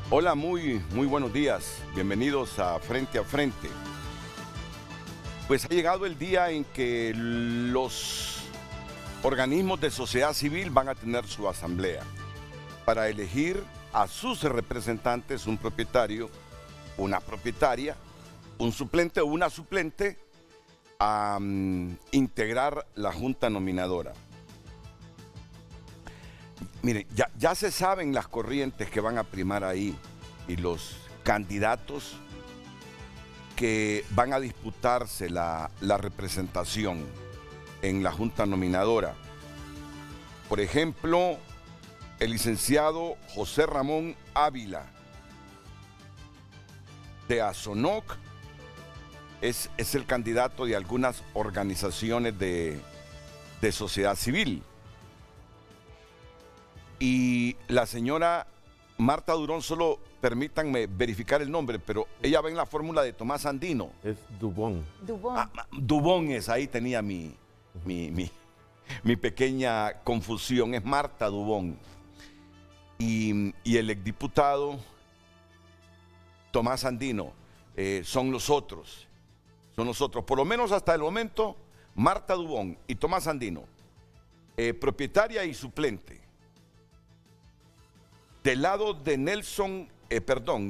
Hola, muy buenos días. Bienvenidos a Frente a Frente. Pues ha llegado el día en que los organismos de sociedad civil van a tener su asamblea para elegir a sus representantes, un propietario, una propietaria, un suplente o una suplente, a integrar la junta nominadora. Mire, ya se saben las corrientes que van a primar ahí y los candidatos que van a disputarse la representación en la junta nominadora. Por ejemplo, el licenciado José Ramón Ávila de Azonoc es el candidato de algunas organizaciones de sociedad civil. Y la señora Marta Durón, solo permítanme verificar el nombre, pero ella va en la fórmula de Tomás Andino. Es Dubón. Dubón. Dubón es, ahí tenía mi pequeña confusión, es Marta Dubón. Y el exdiputado Tomás Andino, son los otros, por lo menos hasta el momento, Marta Dubón y Tomás Andino, propietaria y suplente. Del lado de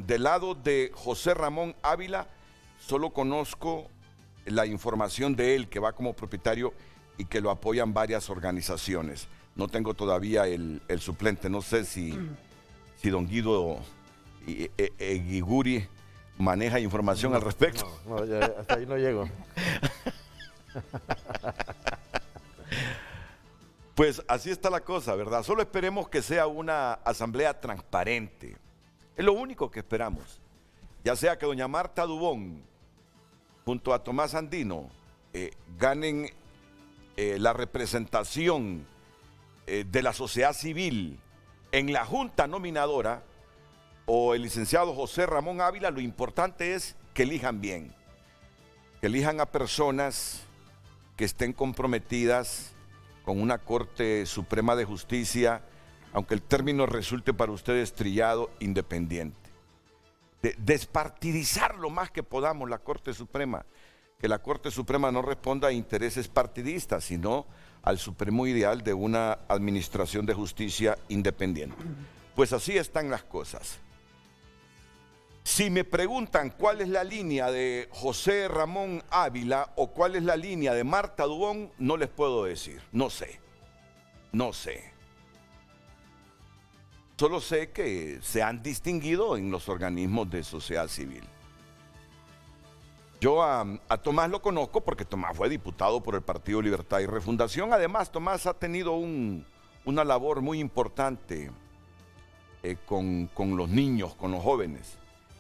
del lado de José Ramón Ávila, solo conozco la información de él, que va como propietario y que lo apoyan varias organizaciones. No tengo todavía el suplente, no sé si don Guido Guiguri maneja información al respecto. No, hasta ahí no llego. Pues así está la cosa, ¿verdad? Solo esperemos que sea una asamblea transparente. Es lo único que esperamos. Ya sea que doña Marta Dubón, junto a Tomás Andino, ganen la representación de la sociedad civil en la junta nominadora, o el licenciado José Ramón Ávila, lo importante es que elijan bien. Que elijan a personas que estén comprometidas con una Corte Suprema de Justicia, aunque el término resulte para ustedes trillado, independiente. Despartidizar lo más que podamos la Corte Suprema, que la Corte Suprema no responda a intereses partidistas, sino al supremo ideal de una administración de justicia independiente. Pues así están las cosas. Si me preguntan cuál es la línea de José Ramón Ávila o cuál es la línea de Marta Dubón, no les puedo decir, no sé. Solo sé que se han distinguido en los organismos de sociedad civil. Yo a Tomás lo conozco porque Tomás fue diputado por el Partido Libertad y Refundación. Además, Tomás ha tenido una labor muy importante con los niños, con los jóvenes.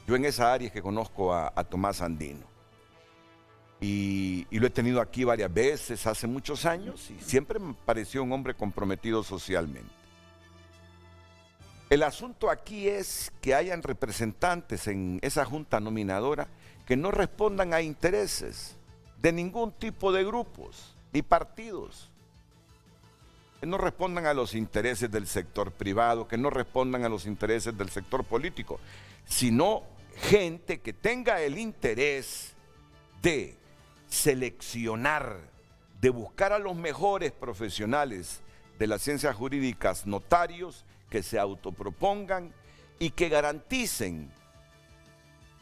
Yo en esa área es que conozco a Tomás Andino. Y lo he tenido aquí varias veces, hace muchos años, y siempre me pareció un hombre comprometido socialmente. El asunto aquí es que hayan representantes en esa junta nominadora que no respondan a intereses de ningún tipo de grupos ni partidos. Que no respondan a los intereses del sector privado, que no respondan a los intereses del sector político, sino gente que tenga el interés de seleccionar, de buscar a los mejores profesionales de las ciencias jurídicas, notarios, que se autopropongan y que garanticen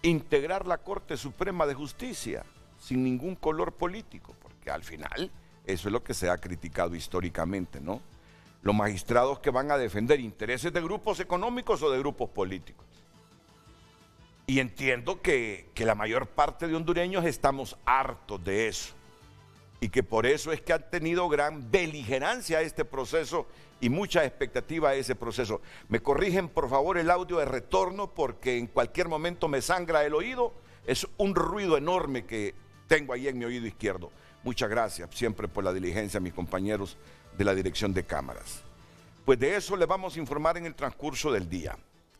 integrar la Corte Suprema de Justicia sin ningún color político, porque al final eso es lo que se ha criticado históricamente, ¿no? Los magistrados que van a defender intereses de grupos económicos o de grupos políticos. Y entiendo que la mayor parte de hondureños estamos hartos de eso y que por eso es que han tenido gran beligerancia a este proceso y mucha expectativa a ese proceso. Me corrigen por favor el audio de retorno porque en cualquier momento me sangra el oído. Es un ruido enorme que tengo ahí en mi oído izquierdo. Muchas gracias siempre por la diligencia a mis compañeros de la dirección de cámaras. Pues de eso les vamos a informar en el transcurso del día.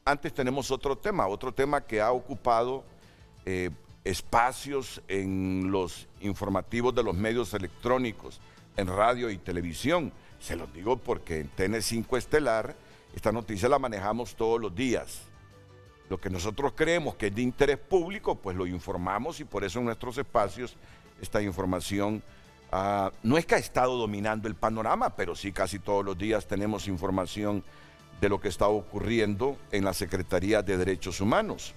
Antes tenemos otro tema que ha ocupado espacios en los informativos de los medios electrónicos, en radio y televisión. Se los digo porque en TN5 Estelar esta noticia la manejamos todos los días. Lo que nosotros creemos que es de interés público, pues lo informamos, y por eso en nuestros espacios esta información no es que ha estado dominando el panorama, pero sí casi todos los días tenemos información de lo que está ocurriendo en la Secretaría de Derechos Humanos.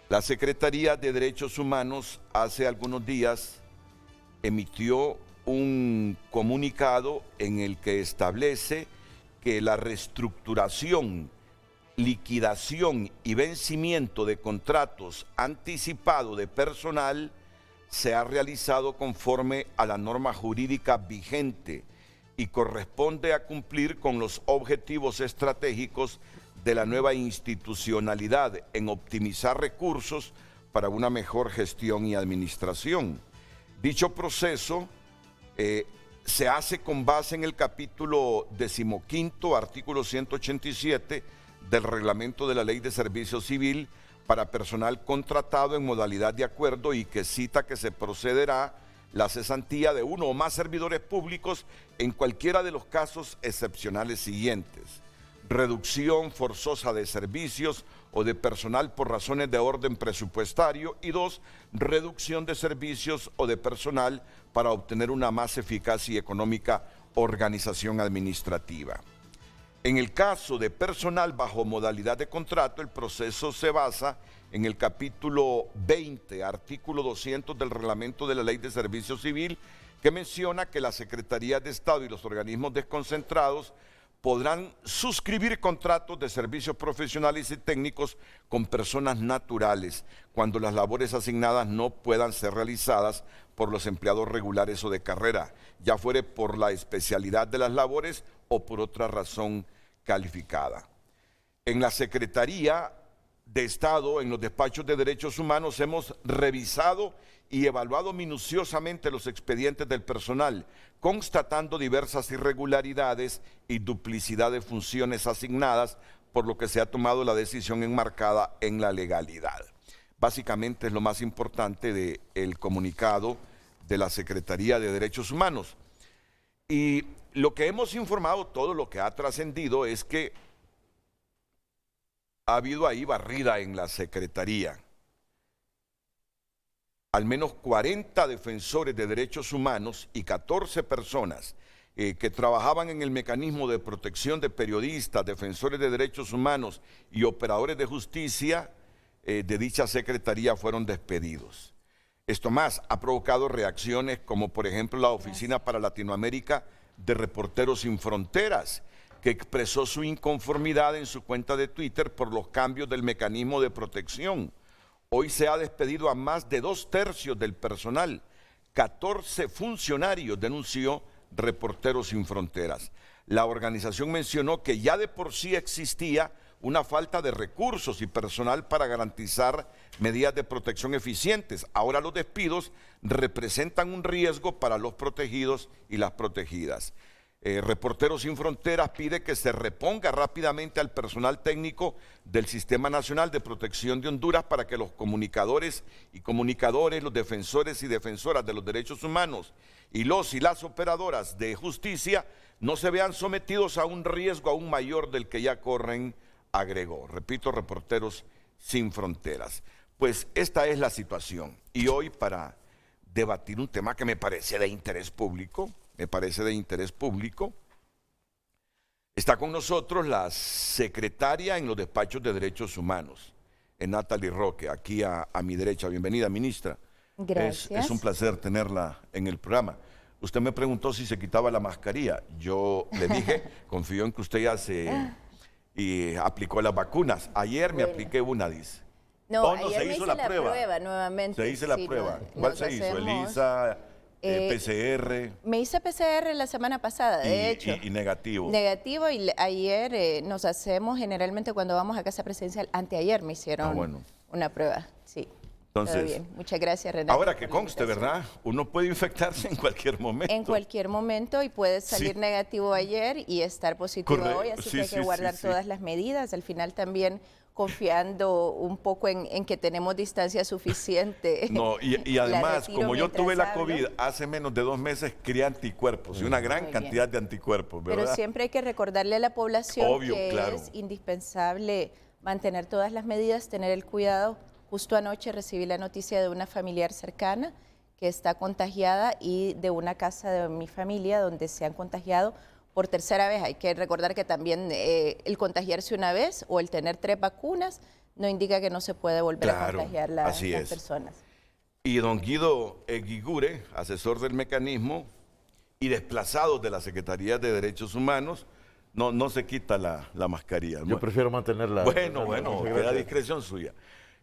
La Secretaría de Derechos Humanos hace algunos días emitió un comunicado en el que establece que la reestructuración, liquidación y vencimiento de contratos anticipado de personal se ha realizado conforme a la norma jurídica vigente y corresponde a cumplir con los objetivos estratégicos de la nueva institucionalidad en optimizar recursos para una mejor gestión y administración. Dicho proceso se hace con base en el capítulo 15, artículo 187 del reglamento de la Ley de Servicio Civil para personal contratado en modalidad de acuerdo, y que cita que se procederá la cesantía de uno o más servidores públicos en cualquiera de los casos excepcionales siguientes: reducción forzosa de servicios o de personal por razones de orden presupuestario, y 2, reducción de servicios o de personal para obtener una más eficaz y económica organización administrativa. En el caso de personal bajo modalidad de contrato, el proceso se basa en el capítulo 20, artículo 200 del reglamento de la Ley de Servicio Civil, que menciona que la Secretaría de Estado y los organismos desconcentrados podrán suscribir contratos de servicios profesionales y técnicos con personas naturales cuando las labores asignadas no puedan ser realizadas por los empleados regulares o de carrera, ya fuere por la especialidad de las labores o por otra razón calificada. En la Secretaría de Estado, en los despachos de Derechos Humanos, hemos revisado y evaluado minuciosamente los expedientes del personal, constatando diversas irregularidades y duplicidad de funciones asignadas, por lo que se ha tomado la decisión enmarcada en la legalidad. Básicamente es lo más importante del comunicado de la Secretaría de Derechos Humanos. Y lo que hemos informado, todo lo que ha trascendido, es que ha habido ahí barrida en la Secretaría. Al menos 40 defensores de derechos humanos y 14 personas que trabajaban en el mecanismo de protección de periodistas, defensores de derechos humanos y operadores de justicia de dicha Secretaría fueron despedidos. Esto más ha provocado reacciones como, por ejemplo, la Oficina para Latinoamérica de Reporteros Sin Fronteras, que expresó su inconformidad en su cuenta de Twitter por los cambios del mecanismo de protección. Hoy se ha despedido a más de 2/3 del personal. 14 funcionarios, denunció Reporteros Sin Fronteras. La organización mencionó que ya de por sí existía una falta de recursos y personal para garantizar medidas de protección eficientes. Ahora los despidos representan un riesgo para los protegidos y las protegidas. Reporteros Sin Fronteras pide que se reponga rápidamente al personal técnico del Sistema Nacional de Protección de Honduras para que los comunicadores y comunicadores, los defensores y defensoras de los derechos humanos y las operadoras de justicia no se vean sometidos a un riesgo aún mayor del que ya corren, agregó. Repito, Reporteros Sin Fronteras. Pues esta es la situación. Y hoy, para debatir un tema que me parece de interés público, está con nosotros la secretaria en los despachos de Derechos Humanos, Natalie Roque, aquí a mi derecha. Bienvenida, ministra. Gracias. Es un placer tenerla en el programa. Usted me preguntó si se quitaba la mascarilla. Yo le dije, confío en que usted ya y aplicó las vacunas. Ayer me apliqué una, dice. No, ayer se hizo la prueba nuevamente. Se hizo la prueba. ¿Cuál se hizo? ¿ELISA, PCR? Me hice PCR la semana pasada, de hecho. Y negativo. Negativo, y ayer nos hacemos generalmente cuando vamos a casa presidencial. Anteayer me hicieron una prueba, sí. Entonces, todo bien. Muchas gracias, Renato. Ahora que conste, ¿verdad? Uno puede infectarse en cualquier momento. En cualquier momento, y puede salir negativo ayer y estar positivo hoy, así que hay que guardar todas las medidas. Al final también, confiando un poco en que tenemos distancia suficiente. No, y además, como yo tuve la COVID hace menos de 2 meses, crié anticuerpos, y una gran cantidad de anticuerpos, ¿verdad? Pero siempre hay que recordarle a la población que es indispensable mantener todas las medidas, tener el cuidado. Justo anoche recibí la noticia de una familiar cercana que está contagiada y de una casa de mi familia donde se han contagiado por tercera vez. Hay que recordar que también el contagiarse una vez o el tener 3 vacunas no indica que no se puede volver a contagiar las personas. Y don Guido Eguigure, asesor del mecanismo y desplazado de la Secretaría de Derechos Humanos, no se quita la mascarilla. Yo prefiero mantenerla. Bueno, queda a discreción suya.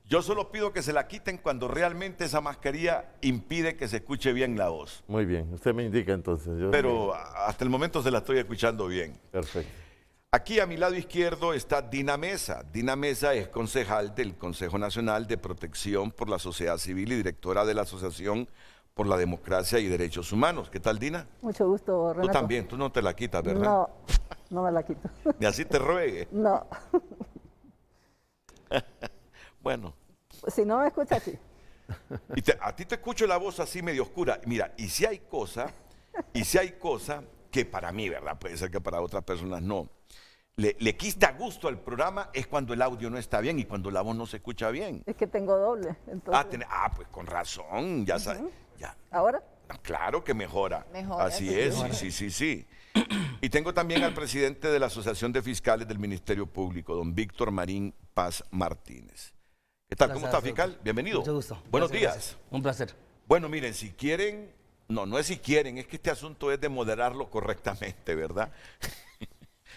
Yo solo pido que se la quiten cuando realmente esa mascarilla impide que se escuche bien la voz. Muy bien, usted me indica entonces. Pero hasta el momento se la estoy escuchando bien. Perfecto. Aquí a mi lado izquierdo está Dina Mesa. Dina Mesa es concejal del Consejo Nacional de Protección por la Sociedad Civil y directora de la Asociación por la Democracia y Derechos Humanos. ¿Qué tal, Dina? Mucho gusto, Renato. Tú también, tú no te la quitas, ¿verdad? No, no me la quito. Ni así te ruegue. No. Bueno. Si no me escuchas, sí. Y a ti te escucho la voz así medio oscura. Mira, y si hay cosa que para mí, ¿verdad? Puede ser que para otras personas no. Le quita gusto al programa es cuando el audio no está bien y cuando la voz no se escucha bien. Es que tengo doble. Entonces... pues con razón, ya sabes. Ya. ¿Ahora? Claro que mejora. Así es, sí. Y tengo también al presidente de la Asociación de Fiscales del Ministerio Público, don Víctor Marín Paz Martínez. ¿Qué tal? ¿Cómo está, fiscal? Bienvenido. Mucho gusto. Buenos días. Gracias. Un placer. Bueno, miren, si quieren, no es si quieren, es que este asunto es de moderarlo correctamente, ¿verdad?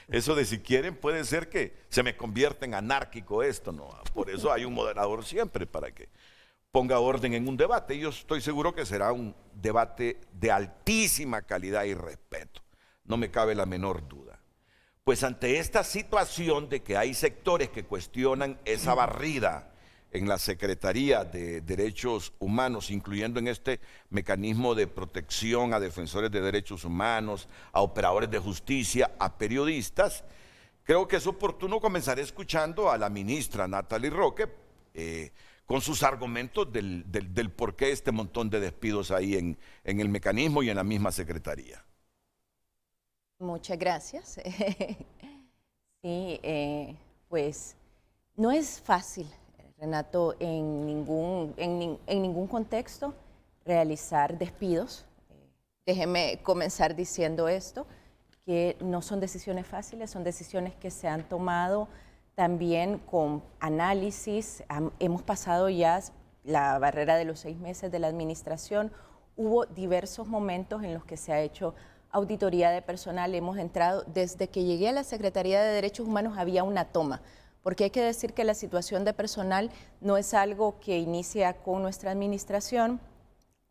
Eso de si quieren puede ser que se me convierta en anárquico esto, ¿no? Por eso hay un moderador siempre, para que ponga orden en un debate. Y yo estoy seguro que será un debate de altísima calidad y respeto. No me cabe la menor duda. Pues ante esta situación de que hay sectores que cuestionan esa barrida en la Secretaría de Derechos Humanos, incluyendo en este mecanismo de protección a defensores de derechos humanos, a operadores de justicia, a periodistas, creo que es oportuno comenzar escuchando a la ministra Natalie Roque con sus argumentos del por qué este montón de despidos ahí en el mecanismo y en la misma Secretaría. Muchas gracias. Sí, pues no es fácil, Renato, en ningún contexto realizar despidos. Déjeme comenzar diciendo esto, que no son decisiones fáciles, son decisiones que se han tomado también con análisis. Hemos pasado ya la barrera de los 6 meses de la administración. Hubo diversos momentos en los que se ha hecho auditoría de personal. Hemos entrado, desde que llegué a la Secretaría de Derechos Humanos había una toma, porque hay que decir que la situación de personal no es algo que inicia con nuestra administración.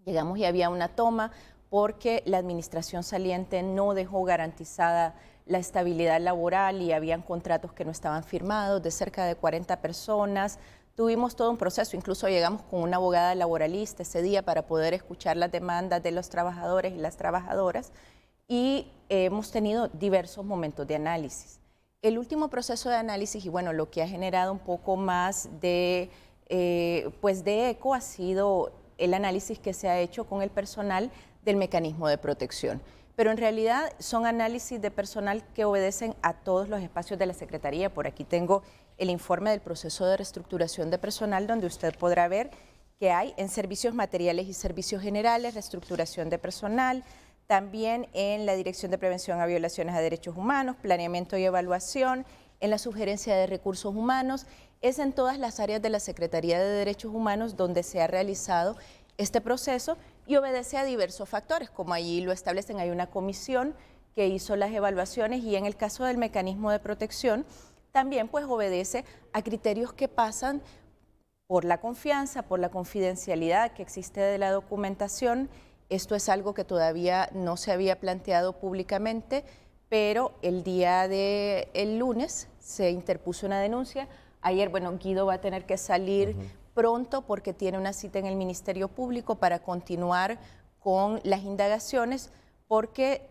Llegamos y había una toma porque la administración saliente no dejó garantizada la estabilidad laboral y habían contratos que no estaban firmados de cerca de 40 personas. Tuvimos todo un proceso, incluso llegamos con una abogada laboralista ese día para poder escuchar las demandas de los trabajadores y las trabajadoras, y hemos tenido diversos momentos de análisis. El último proceso de análisis, y bueno, lo que ha generado un poco más de eco ha sido el análisis que se ha hecho con el personal del mecanismo de protección. Pero en realidad son análisis de personal que obedecen a todos los espacios de la Secretaría. Por aquí tengo el informe del proceso de reestructuración de personal, donde usted podrá ver que hay en servicios materiales y servicios generales, reestructuración de personal, también en la Dirección de Prevención a Violaciones a Derechos Humanos, planeamiento y evaluación, en la sugerencia de recursos humanos. Es en todas las áreas de la Secretaría de Derechos Humanos donde se ha realizado este proceso y obedece a diversos factores, como allí lo establecen. Hay una comisión que hizo las evaluaciones, y en el caso del mecanismo de protección también pues obedece a criterios que pasan por la confianza, por la confidencialidad que existe de la documentación. Esto es algo que todavía no se había planteado públicamente, pero el día del lunes se interpuso una denuncia. Ayer, bueno, Guido va a tener que salir pronto porque tiene una cita en el Ministerio Público para continuar con las indagaciones, porque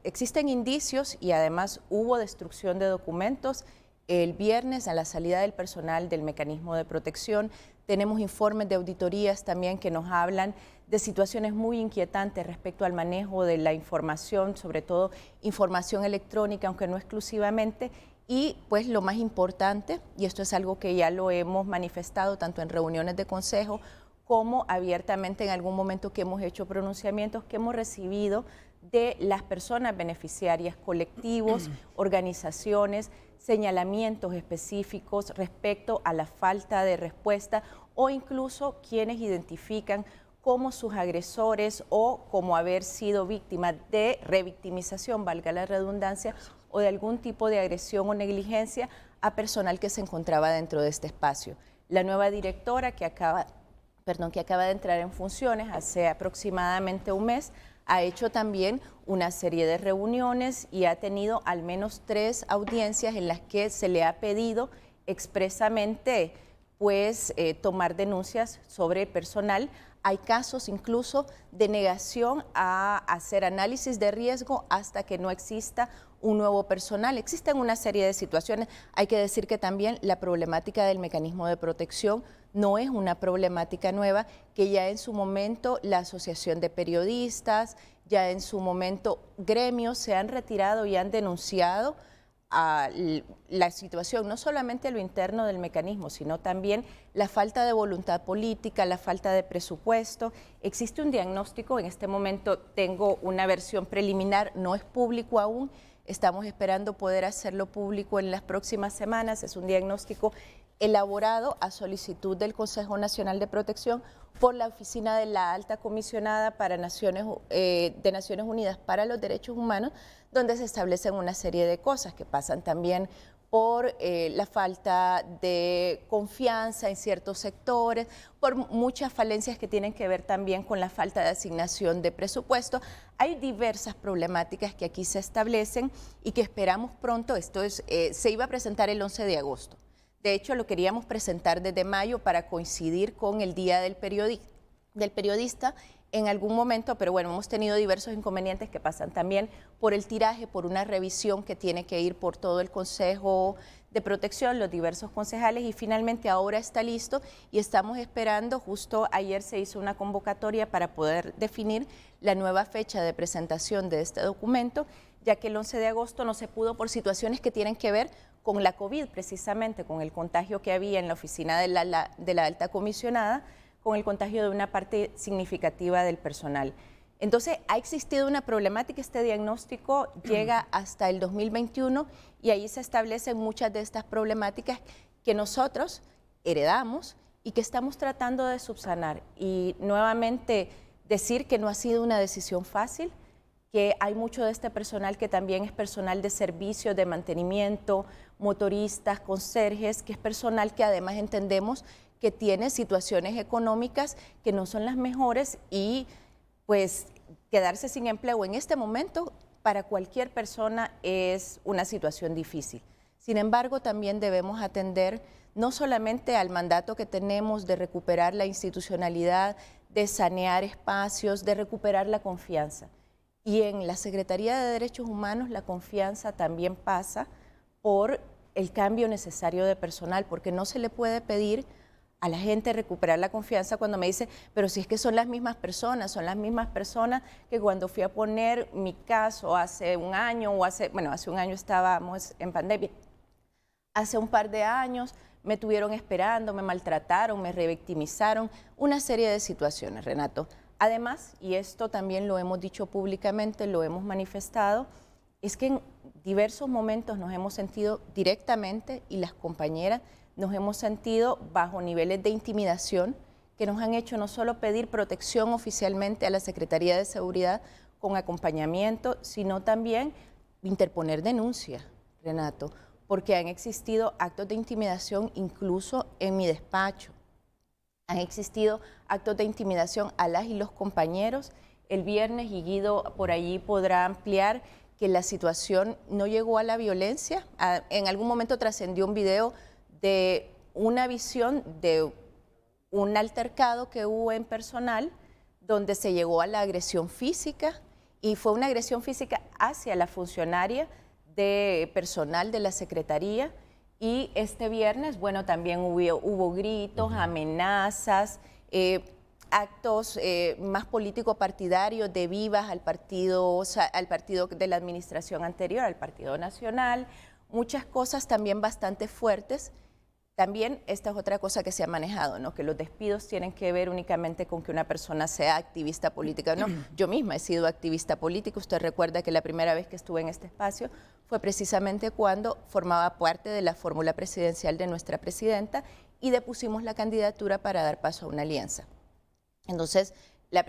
existen indicios y además hubo destrucción de documentos El viernes, a la salida del personal del mecanismo de protección, tenemos informes de auditorías también que nos hablan de situaciones muy inquietantes respecto al manejo de la información, sobre todo información electrónica, aunque no exclusivamente. Y pues lo más importante, y esto es algo que ya lo hemos manifestado tanto en reuniones de consejo como abiertamente en algún momento que hemos hecho pronunciamientos que hemos recibido de las personas beneficiarias, colectivos, organizaciones, señalamientos específicos respecto a la falta de respuesta o incluso quienes identifican como sus agresores o como haber sido víctimas de revictimización, valga la redundancia, o de algún tipo de agresión o negligencia a personal que se encontraba dentro de este espacio. La nueva directora que acaba de entrar en funciones hace aproximadamente un mes, ha hecho también una serie de reuniones y ha tenido al menos 3 audiencias en las que se le ha pedido expresamente pues, tomar denuncias sobre personal. Hay casos incluso de negación a hacer análisis de riesgo hasta que no exista un nuevo personal. Existen una serie de situaciones. Hay que decir que también la problemática del mecanismo de protección no es una problemática nueva, que ya en su momento la Asociación de Periodistas, ya en su momento gremios se han retirado y han denunciado a la situación, no solamente lo interno del mecanismo, sino también la falta de voluntad política, la falta de presupuesto. Existe un diagnóstico, en este momento tengo una versión preliminar, no es público aún, estamos esperando poder hacerlo público en las próximas semanas. Es un diagnóstico elaborado a solicitud del Consejo Nacional de Protección por la Oficina de la Alta Comisionada de Naciones Unidas para los Derechos Humanos, donde se establecen una serie de cosas que pasan también por la falta de confianza en ciertos sectores, por muchas falencias que tienen que ver también con la falta de asignación de presupuesto. Hay diversas problemáticas que aquí se establecen y que esperamos pronto. Se iba a presentar el 11 de agosto. De hecho, lo queríamos presentar desde mayo para coincidir con el Día del Periodista en algún momento, pero bueno, hemos tenido diversos inconvenientes que pasan también por el tiraje, por una revisión que tiene que ir por todo el Consejo de Protección, los diversos concejales, y finalmente ahora está listo y estamos esperando. Justo ayer se hizo una convocatoria para poder definir la nueva fecha de presentación de este documento, ya que el 11 de agosto no se pudo por situaciones que tienen que ver con la COVID, precisamente con el contagio que había en la oficina de la alta comisionada, con el contagio de una parte significativa del personal. Entonces, ha existido una problemática. Este diagnóstico llega hasta el 2021 y ahí se establecen muchas de estas problemáticas que nosotros heredamos y que estamos tratando de subsanar. Y nuevamente decir que no ha sido una decisión fácil, que hay mucho de este personal que también es personal de servicio, de mantenimiento, motoristas, conserjes, que es personal que además entendemos que tiene situaciones económicas que no son las mejores y pues quedarse sin empleo en este momento para cualquier persona es una situación difícil. Sin embargo, también debemos atender no solamente al mandato que tenemos de recuperar la institucionalidad, de sanear espacios, de recuperar la confianza. Y en la Secretaría de Derechos Humanos la confianza también pasa por el cambio necesario de personal, porque no se le puede pedir a la gente recuperar la confianza cuando me dice, pero si es que son las mismas personas que cuando fui a poner mi caso hace un año o hace un año estábamos en pandemia, hace un par de años me tuvieron esperando, me maltrataron, me revictimizaron, una serie de situaciones, Renato. Además, y esto también lo hemos dicho públicamente, lo hemos manifestado, es que en diversos momentos nos hemos sentido directamente, y las compañeras nos hemos sentido bajo niveles de intimidación que nos han hecho no solo pedir protección oficialmente a la Secretaría de Seguridad con acompañamiento, sino también interponer denuncia, Renato, porque han existido actos de intimidación incluso en mi despacho. Han existido actos de intimidación a las y los compañeros. El viernes, y Guido por allí podrá ampliar, que la situación no llegó a la violencia. En algún momento trascendió un video de una visión de un altercado que hubo en personal donde se llegó a la agresión física, y fue una agresión física hacia la funcionaria de personal de la Secretaría, Y este viernes, bueno, también hubo gritos, amenazas, actos más político-partidarios de vivas al partido de la administración anterior, al Partido Nacional, muchas cosas también bastante fuertes. También esta es otra cosa que se ha manejado, ¿no? Que los despidos tienen que ver únicamente con que una persona sea activista política. No, yo misma he sido activista política. Usted recuerda que la primera vez que estuve en este espacio fue precisamente cuando formaba parte de la fórmula presidencial de nuestra presidenta y depusimos la candidatura para dar paso a una alianza. Entonces, la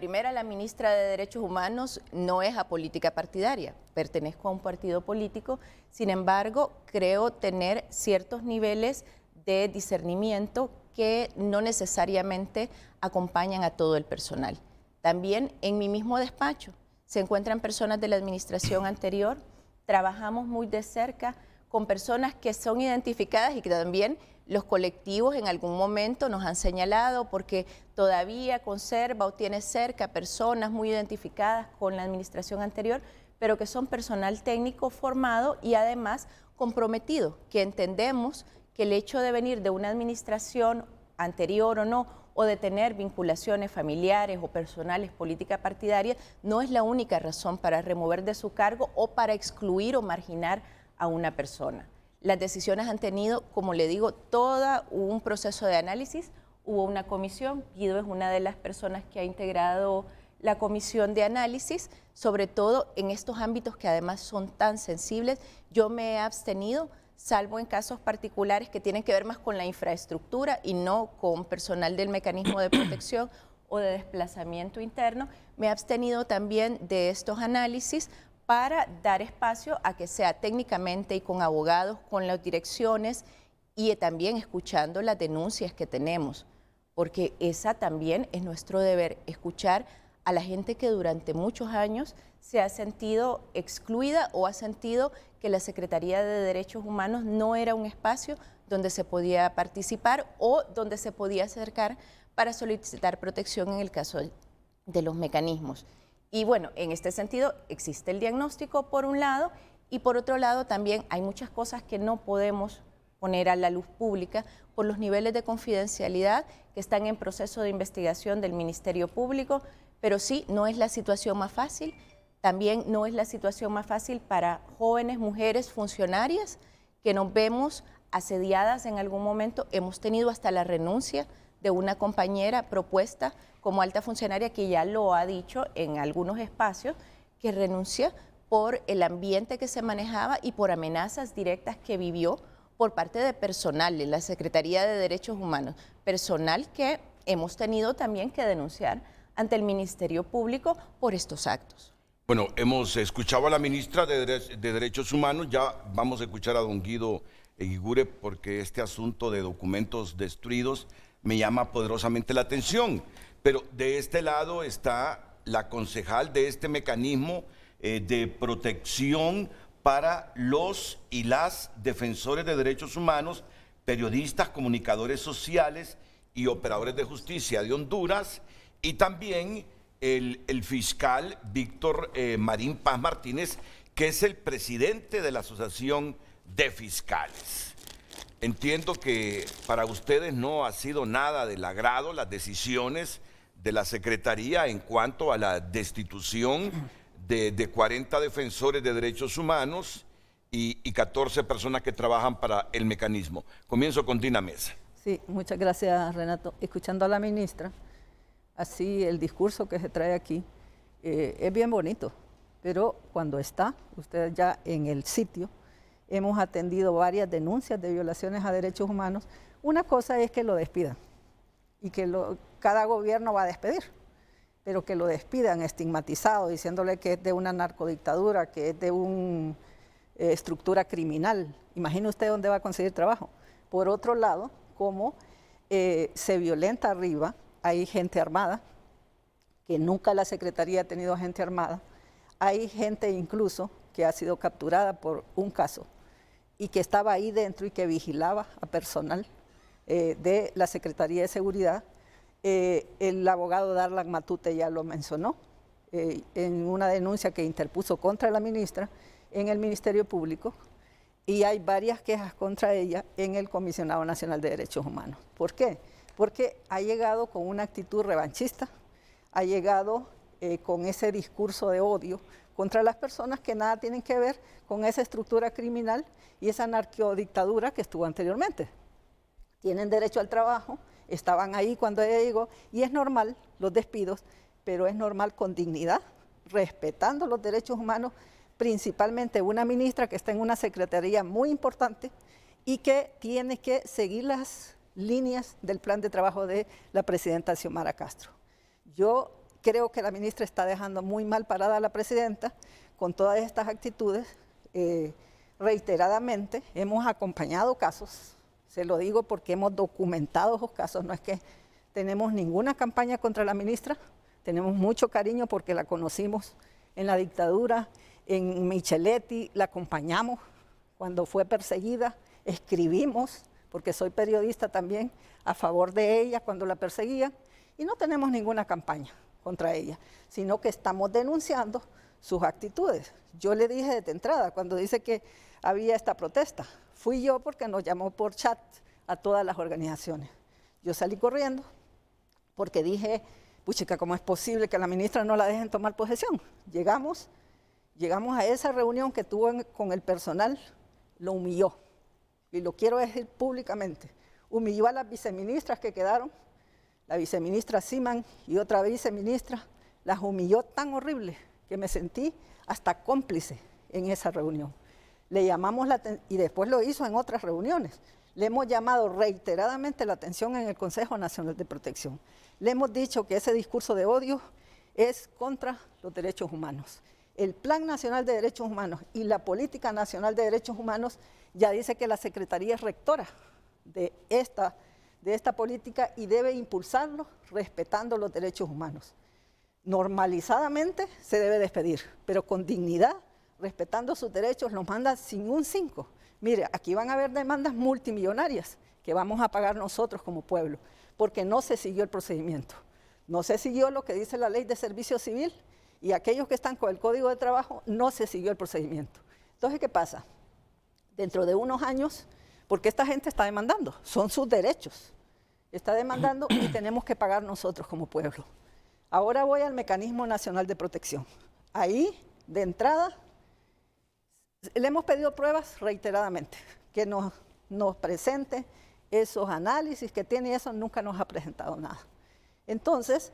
ministra de Derechos Humanos, no es apolítica partidaria, pertenezco a un partido político, sin embargo, creo tener ciertos niveles de discernimiento que no necesariamente acompañan a todo el personal. También en mi mismo despacho se encuentran personas de la administración anterior, trabajamos muy de cerca con personas que son identificadas y que también los colectivos en algún momento nos han señalado porque todavía conserva o tiene cerca personas muy identificadas con la administración anterior, pero que son personal técnico formado y además comprometido, que entendemos que el hecho de venir de una administración anterior o no, o de tener vinculaciones familiares o personales, política partidaria, no es la única razón para remover de su cargo o para excluir o marginar a una persona. Las decisiones han tenido, como le digo, todo un proceso de análisis. Hubo una comisión, Guido es una de las personas que ha integrado la comisión de análisis, sobre todo en estos ámbitos que además son tan sensibles. Yo me he abstenido, salvo en casos particulares que tienen que ver más con la infraestructura y no con personal del mecanismo de protección o de desplazamiento interno. Me he abstenido también de estos análisis para dar espacio a que sea técnicamente y con abogados, con las direcciones y también escuchando las denuncias que tenemos, porque esa también es nuestro deber, escuchar a la gente que durante muchos años se ha sentido excluida o ha sentido que la Secretaría de Derechos Humanos no era un espacio donde se podía participar o donde se podía acercar para solicitar protección en el caso de los mecanismos. Y bueno, en este sentido existe el diagnóstico por un lado y por otro lado también hay muchas cosas que no podemos poner a la luz pública por los niveles de confidencialidad que están en proceso de investigación del Ministerio Público, pero sí, no es la situación más fácil. También no es la situación más fácil para jóvenes mujeres funcionarias que nos vemos asediadas en algún momento. Hemos tenido hasta la renuncia de una compañera propuesta como alta funcionaria que ya lo ha dicho en algunos espacios, que renuncia por el ambiente que se manejaba y por amenazas directas que vivió por parte de personal de la Secretaría de Derechos Humanos, personal que hemos tenido también que denunciar ante el Ministerio Público por estos actos. Bueno, hemos escuchado a la ministra de Derechos Humanos, ya vamos a escuchar a don Guido Eguigure porque este asunto de documentos destruidos me llama poderosamente la atención. Pero de este lado está la concejal de este mecanismo de protección para los y las defensores de derechos humanos, periodistas, comunicadores sociales y operadores de justicia de Honduras, y también el fiscal Víctor Marín Paz Martínez, que es el presidente de la Asociación de Fiscales. Entiendo que para ustedes no ha sido nada del agrado las decisiones de la Secretaría en cuanto a la destitución de 40 defensores de derechos humanos y 14 personas que trabajan para el mecanismo. Comienzo con Dina Mesa. Sí, muchas gracias, Renato. Escuchando a la ministra, así el discurso que se trae aquí es bien bonito, pero cuando está usted ya en el sitio, hemos atendido varias denuncias de violaciones a derechos humanos. Una cosa es que lo despidan y que cada gobierno va a despedir, pero que lo despidan estigmatizado, diciéndole que es de una narcodictadura, que es de una estructura criminal. Imagine usted dónde va a conseguir trabajo. Por otro lado, cómo se violenta arriba, hay gente armada, que nunca la Secretaría ha tenido gente armada, hay gente incluso que ha sido capturada por un caso y que estaba ahí dentro y que vigilaba a personal de la Secretaría de Seguridad. El abogado Darlan Matute ya lo mencionó en una denuncia que interpuso contra la ministra en el Ministerio Público. y hay varias quejas contra ella en el Comisionado Nacional de Derechos Humanos. ¿Por qué? Porque ha llegado con una actitud revanchista, ha llegado con ese discurso de odio contra las personas que nada tienen que ver con esa estructura criminal y esa narcodictadura que estuvo anteriormente. Tienen derecho al trabajo, estaban ahí cuando ella llegó, y es normal los despidos, pero es normal con dignidad, respetando los derechos humanos, principalmente una ministra que está en una secretaría muy importante y que tiene que seguir las líneas del plan de trabajo de la presidenta Xiomara Castro. Yo creo que la ministra está dejando muy mal parada a la presidenta con todas estas actitudes. Reiteradamente hemos acompañado casos, se lo digo porque hemos documentado esos casos, no es que tenemos ninguna campaña contra la ministra, tenemos mucho cariño porque la conocimos en la dictadura, en Micheletti, la acompañamos cuando fue perseguida, escribimos, porque soy periodista también, a favor de ella cuando la perseguían, y no tenemos ninguna campaña contra ella, sino que estamos denunciando sus actitudes. Yo le dije de entrada, cuando dice que había esta protesta, fui yo porque nos llamó por chat a todas las organizaciones. Yo salí corriendo porque dije, puchica, ¿cómo es posible que a la ministra no la dejen tomar posesión? Llegamos a esa reunión que tuvo con el personal, lo humilló, y lo quiero decir públicamente, humilló a las viceministras que quedaron, la viceministra Siman y otra viceministra, las humilló tan horrible que me sentí hasta cómplice en esa reunión. Le llamamos y después lo hizo en otras reuniones, le hemos llamado reiteradamente la atención en el Consejo Nacional de Protección. Le hemos dicho que ese discurso de odio es contra los derechos humanos. El Plan Nacional de Derechos Humanos y la Política Nacional de Derechos Humanos ya dice que la Secretaría es rectora de esta política y debe impulsarlo respetando los derechos humanos. Normalizadamente se debe despedir, pero con dignidad, respetando sus derechos, los manda sin un 5. Mire, aquí van a haber demandas multimillonarias que vamos a pagar nosotros como pueblo, porque no se siguió el procedimiento. No se siguió lo que dice la Ley de Servicio Civil, y aquellos que están con el Código de Trabajo no se siguió el procedimiento. Entonces, ¿qué pasa? Dentro de unos años, porque esta gente está demandando, son sus derechos, está demandando y tenemos que pagar nosotros como pueblo. Ahora voy al Mecanismo Nacional de Protección. Ahí, de entrada, le hemos pedido pruebas reiteradamente, que nos presente esos análisis que tiene, y eso nunca nos ha presentado nada. Entonces,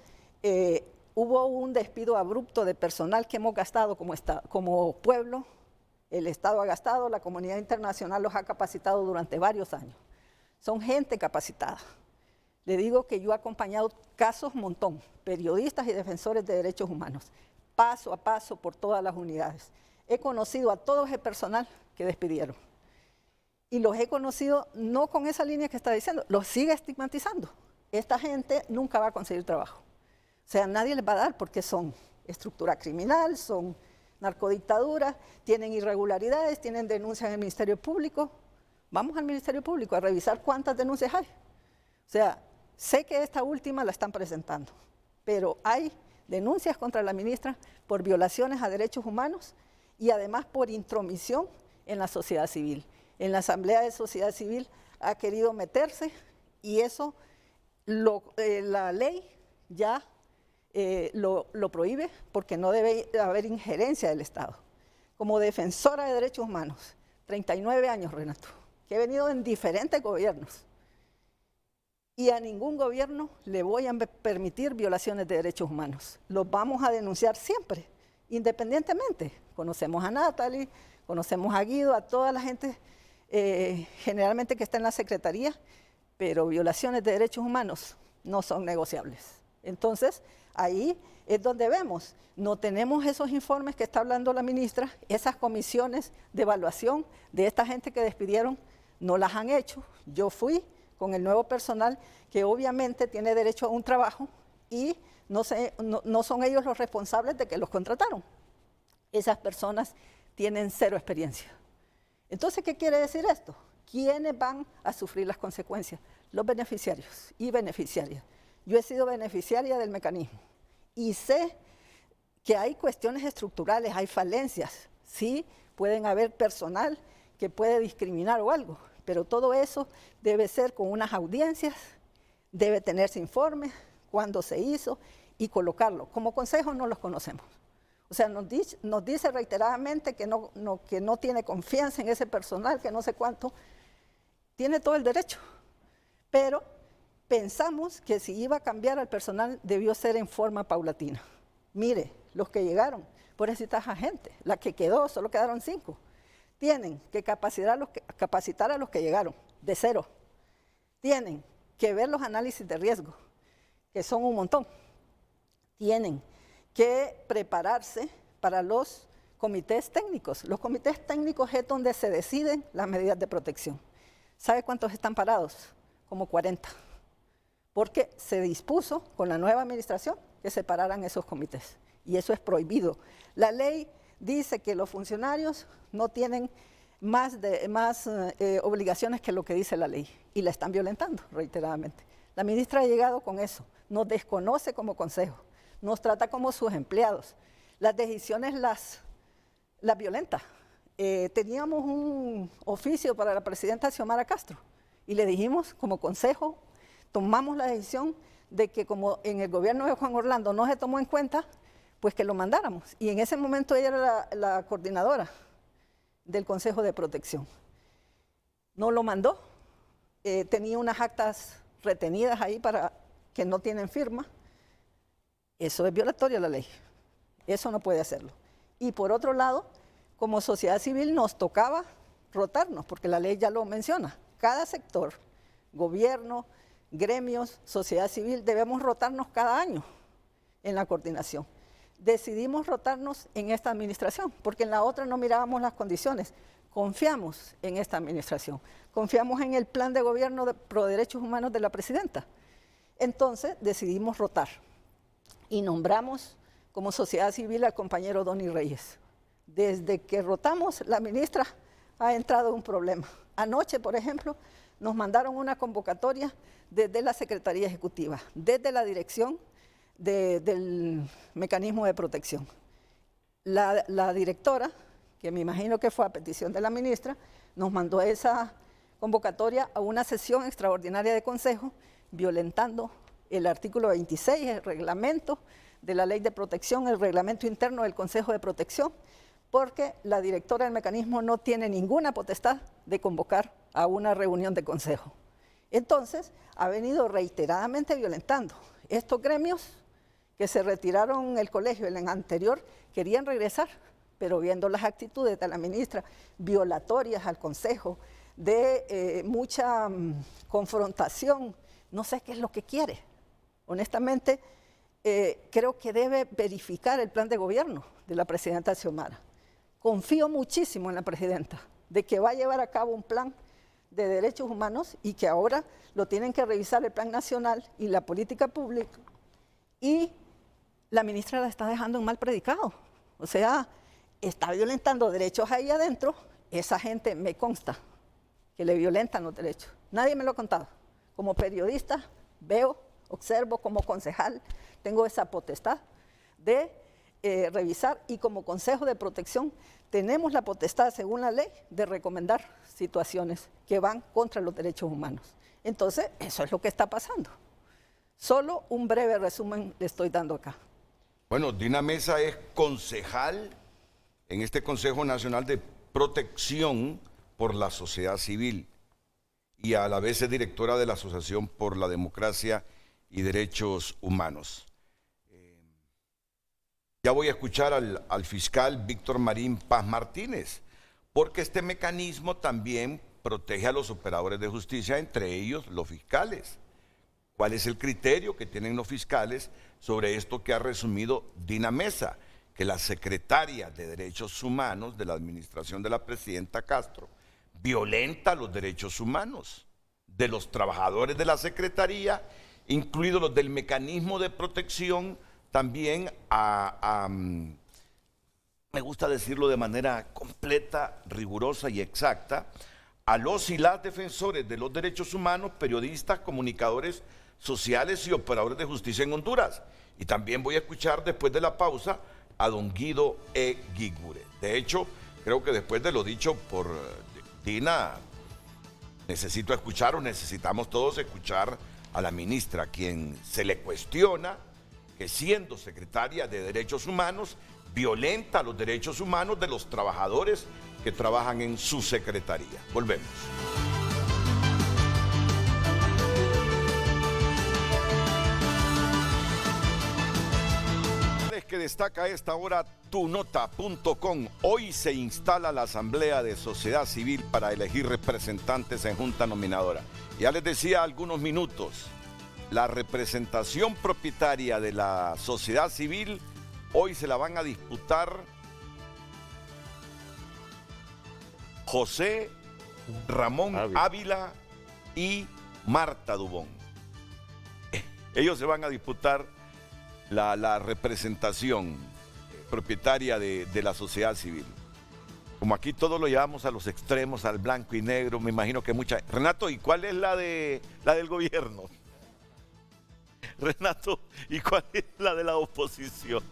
hubo un despido abrupto de personal que hemos gastado como pueblo, el Estado ha gastado, la comunidad internacional los ha capacitado durante varios años. Son gente capacitada. Le digo que yo he acompañado casos montón, periodistas y defensores de derechos humanos, paso a paso por todas las unidades. He conocido a todo ese personal que despidieron. Y los he conocido no con esa línea que está diciendo, los sigue estigmatizando. Esta gente nunca va a conseguir trabajo. O sea, nadie les va a dar porque son estructura criminal, son narcodictadura, tienen irregularidades, tienen denuncias en el Ministerio Público. Vamos al Ministerio Público a revisar cuántas denuncias hay. O sea, sé que esta última la están presentando, pero hay denuncias contra la ministra por violaciones a derechos humanos y además por intromisión en la sociedad civil. En la Asamblea de Sociedad Civil ha querido meterse y eso la ley ya lo prohíbe porque no debe haber injerencia del Estado. Como defensora de derechos humanos, 39 años, Renato, que he venido en diferentes gobiernos y a ningún gobierno le voy a permitir violaciones de derechos humanos. Los vamos a denunciar siempre, independientemente. Conocemos a Natalie, conocemos a Guido, a toda la gente generalmente que está en la Secretaría, pero violaciones de derechos humanos no son negociables. Entonces, ahí es donde vemos, no tenemos esos informes que está hablando la ministra, esas comisiones de evaluación de esta gente que despidieron, no las han hecho. Yo fui con el nuevo personal que obviamente tiene derecho a un trabajo y no son ellos los responsables de que los contrataron. Esas personas tienen cero experiencia. Entonces, ¿qué quiere decir esto? ¿Quiénes van a sufrir las consecuencias? Los beneficiarios y beneficiarias. Yo he sido beneficiaria del mecanismo y sé que hay cuestiones estructurales, hay falencias. Sí, pueden haber personal que puede discriminar o algo, pero todo eso debe ser con unas audiencias, debe tenerse informes, cuándo se hizo y colocarlo. Como consejo no los conocemos. O sea, nos dice reiteradamente que no tiene confianza en ese personal, que no sé cuánto. Tiene todo el derecho, pero pensamos que si iba a cambiar al personal debió ser en forma paulatina. Mire, los que llegaron, por eso está gente, la que quedó, solo quedaron 5. Tienen que capacitar a los que llegaron, de 0. Tienen que ver los análisis de riesgo, que son un montón. Tienen que prepararse para los comités técnicos. Los comités técnicos es donde se deciden las medidas de protección. ¿Sabe cuántos están parados? Como 40. Porque se dispuso con la nueva administración que se pararan esos comités. Y eso es prohibido. La ley dice que los funcionarios no tienen más obligaciones que lo que dice la ley. Y la están violentando reiteradamente. La ministra ha llegado con eso. Nos desconoce como consejo. Nos trata como sus empleados. Las decisiones las violenta. Teníamos un oficio para la presidenta Xiomara Castro y le dijimos como consejo, tomamos la decisión de que como en el gobierno de Juan Orlando no se tomó en cuenta, pues que lo mandáramos. Y en ese momento ella era la coordinadora del Consejo de Protección. No lo mandó, tenía unas actas retenidas ahí para que no tienen firma. Eso es violatorio a la ley, eso no puede hacerlo. Y por otro lado, como sociedad civil nos tocaba rotarnos, porque la ley ya lo menciona. Cada sector, gobierno, gremios, sociedad civil, debemos rotarnos cada año en la coordinación. Decidimos rotarnos en esta administración, porque en la otra no mirábamos las condiciones. Confiamos en esta administración, confiamos en el plan de gobierno pro derechos humanos de la presidenta. Entonces decidimos rotar y nombramos como sociedad civil al compañero Donny Reyes. Desde que rotamos, la ministra ha entrado en un problema. Anoche, por ejemplo, nos mandaron una convocatoria desde la Secretaría Ejecutiva, desde la dirección del mecanismo de protección. La directora, que me imagino que fue a petición de la ministra, nos mandó esa convocatoria a una sesión extraordinaria de consejo, violentando el artículo 26, el reglamento de la ley de protección, el reglamento interno del Consejo de Protección, porque la directora del mecanismo no tiene ninguna potestad de convocar a una reunión de consejo. Entonces, ha venido reiteradamente violentando. Estos gremios que se retiraron del colegio el anterior querían regresar, pero viendo las actitudes de la ministra violatorias al consejo, de mucha confrontación, no sé qué es lo que quiere. Honestamente, creo que debe verificar el plan de gobierno de la presidenta Xiomara. Confío muchísimo en la presidenta, de que va a llevar a cabo un plan de derechos humanos y que ahora lo tienen que revisar el plan nacional y la política pública. Y la ministra la está dejando en mal predicado. O sea, está violentando derechos ahí adentro. Esa gente me consta que le violentan los derechos. Nadie me lo ha contado. Como periodista veo, observo, como concejal tengo esa potestad de revisar, y como Consejo de Protección tenemos la potestad, según la ley, de recomendar situaciones que van contra los derechos humanos. Entonces, eso es lo que está pasando. Solo un breve resumen le estoy dando acá. Bueno, Dina Mesa es concejal en este Consejo Nacional de Protección por la Sociedad Civil y a la vez es directora de la Asociación por la Democracia y Derechos Humanos. Ya voy a escuchar al fiscal Víctor Marín Paz Martínez, porque este mecanismo también protege a los operadores de justicia, entre ellos los fiscales. ¿Cuál es el criterio que tienen los fiscales sobre esto que ha resumido Dina Mesa? Que la secretaria de Derechos Humanos de la administración de la presidenta Castro violenta los derechos humanos de los trabajadores de la secretaría, incluidos los del mecanismo de protección, también me gusta decirlo de manera completa, rigurosa y exacta, a los y las defensores de los derechos humanos, periodistas, comunicadores sociales y operadores de justicia en Honduras. Y también voy a escuchar después de la pausa a don Guido E. Guigure. De hecho, creo que después de lo dicho por Dina, necesito escuchar o necesitamos todos escuchar a la ministra, a quien se le cuestiona que siendo secretaria de Derechos Humanos, violenta los derechos humanos de los trabajadores que trabajan en su secretaría. Volvemos. Que destaca a esta hora tunota.com. Hoy se instala la Asamblea de Sociedad Civil para elegir representantes en Junta Nominadora. Ya les decía algunos minutos, la representación propietaria de la sociedad civil hoy se la van a disputar José Ramón Ávila y Marta Dubón. Ellos se van a disputar la representación propietaria de la sociedad civil. Como aquí todo lo llevamos a los extremos, al blanco y negro, me imagino que mucha... Renato, ¿y cuál es la del gobierno? Renato, ¿y cuál es la de la oposición?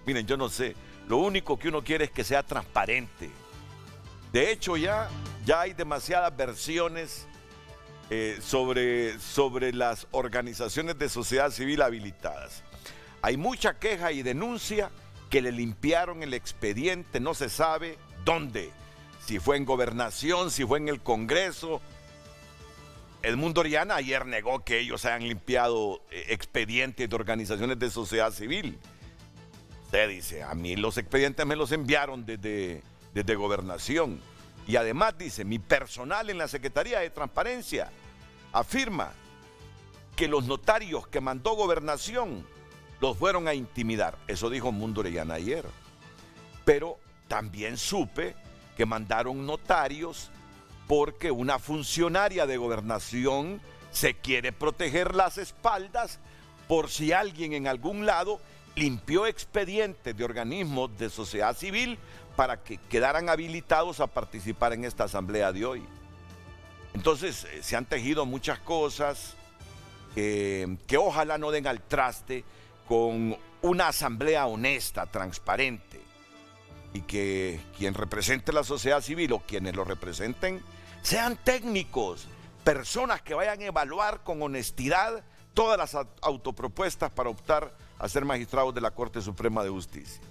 Miren, yo no sé, lo único que uno quiere es que sea transparente. De hecho, ya hay demasiadas versiones sobre las organizaciones de sociedad civil habilitadas. Hay mucha queja y denuncia que le limpiaron el expediente, no se sabe dónde, si fue en Gobernación, si fue en el Congreso. Edmundo Oriana ayer negó que ellos hayan limpiado expedientes de organizaciones de sociedad civil. Usted dice, a mí los expedientes me los enviaron desde Gobernación. Y además dice, mi personal en la Secretaría de Transparencia afirma que los notarios que mandó Gobernación los fueron a intimidar. Eso dijo Edmundo Orellana ayer. Pero también supe que mandaron notarios porque una funcionaria de Gobernación se quiere proteger las espaldas por si alguien en algún lado limpió expedientes de organismos de sociedad civil para que quedaran habilitados a participar en esta asamblea de hoy. Entonces se han tejido muchas cosas que ojalá no den al traste con una asamblea honesta, transparente, y que quien represente la sociedad civil o quienes lo representen sean técnicos, personas que vayan a evaluar con honestidad todas las autopropuestas para optar a ser magistrados de la Corte Suprema de Justicia.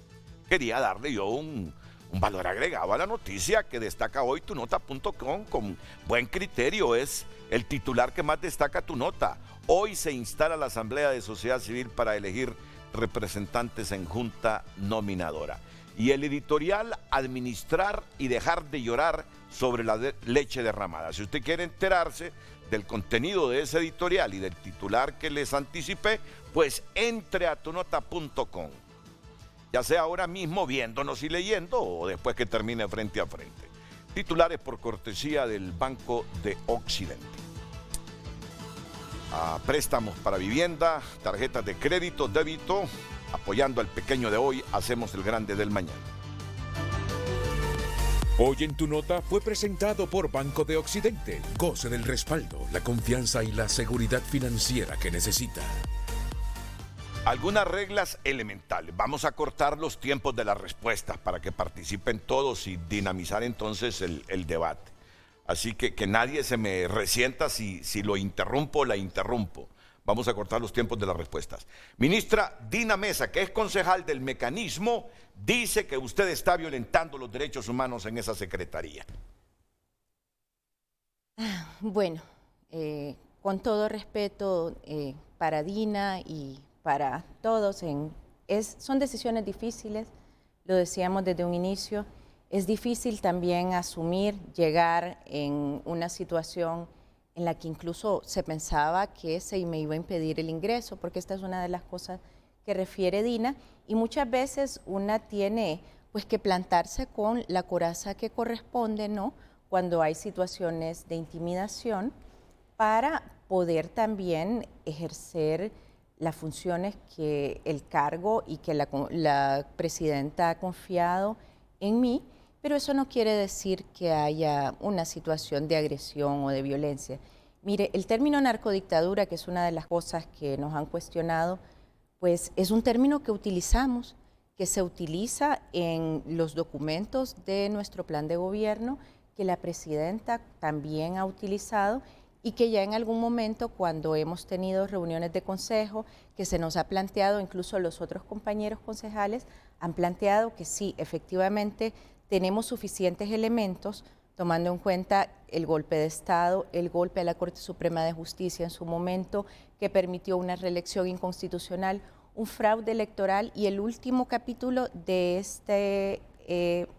Quería darle yo un valor agregado a la noticia que destaca hoy tunota.com con buen criterio. Es el titular que más destaca tu nota. Hoy se instala la Asamblea de Sociedad Civil para elegir representantes en Junta Nominadora. Y el editorial, administrar y dejar de llorar sobre la leche derramada. Si usted quiere enterarse del contenido de ese editorial y del titular que les anticipé, pues entre a tunota.com. Ya sea ahora mismo viéndonos y leyendo o después que termine frente a frente. Titulares por cortesía del Banco de Occidente. Préstamos para vivienda, tarjetas de crédito, débito, apoyando al pequeño de hoy, hacemos el grande del mañana. Hoy en Tu Nota fue presentado por Banco de Occidente. Goce del respaldo, la confianza y la seguridad financiera que necesita. Algunas reglas elementales. Vamos a cortar los tiempos de las respuestas para que participen todos y dinamizar entonces el debate. Así que nadie se me resienta si lo interrumpo o la interrumpo. Vamos a cortar los tiempos de las respuestas. Ministra Dina Mesa, que es concejal del mecanismo, dice que usted está violentando los derechos humanos en esa secretaría. Bueno, con todo respeto para Dina y para todos, son decisiones difíciles, lo decíamos desde un inicio. Es difícil también asumir, llegar en una situación en la que incluso se pensaba que se me iba a impedir el ingreso, porque esta es una de las cosas que refiere Dina, y muchas veces una tiene pues que plantarse con la coraza que corresponde, ¿no?, cuando hay situaciones de intimidación, para poder también ejercer las funciones que el cargo y que la presidenta ha confiado en mí. Pero eso no quiere decir que haya una situación de agresión o de violencia. Mire, el término narcodictadura, que es una de las cosas que nos han cuestionado, pues es un término que utilizamos, que se utiliza en los documentos de nuestro plan de gobierno, que la presidenta también ha utilizado y que ya en algún momento, cuando hemos tenido reuniones de consejo, que se nos ha planteado, incluso los otros compañeros concejales han planteado que sí, efectivamente tenemos suficientes elementos, tomando en cuenta el golpe de Estado, el golpe a la Corte Suprema de Justicia en su momento, que permitió una reelección inconstitucional, un fraude electoral, y el último capítulo de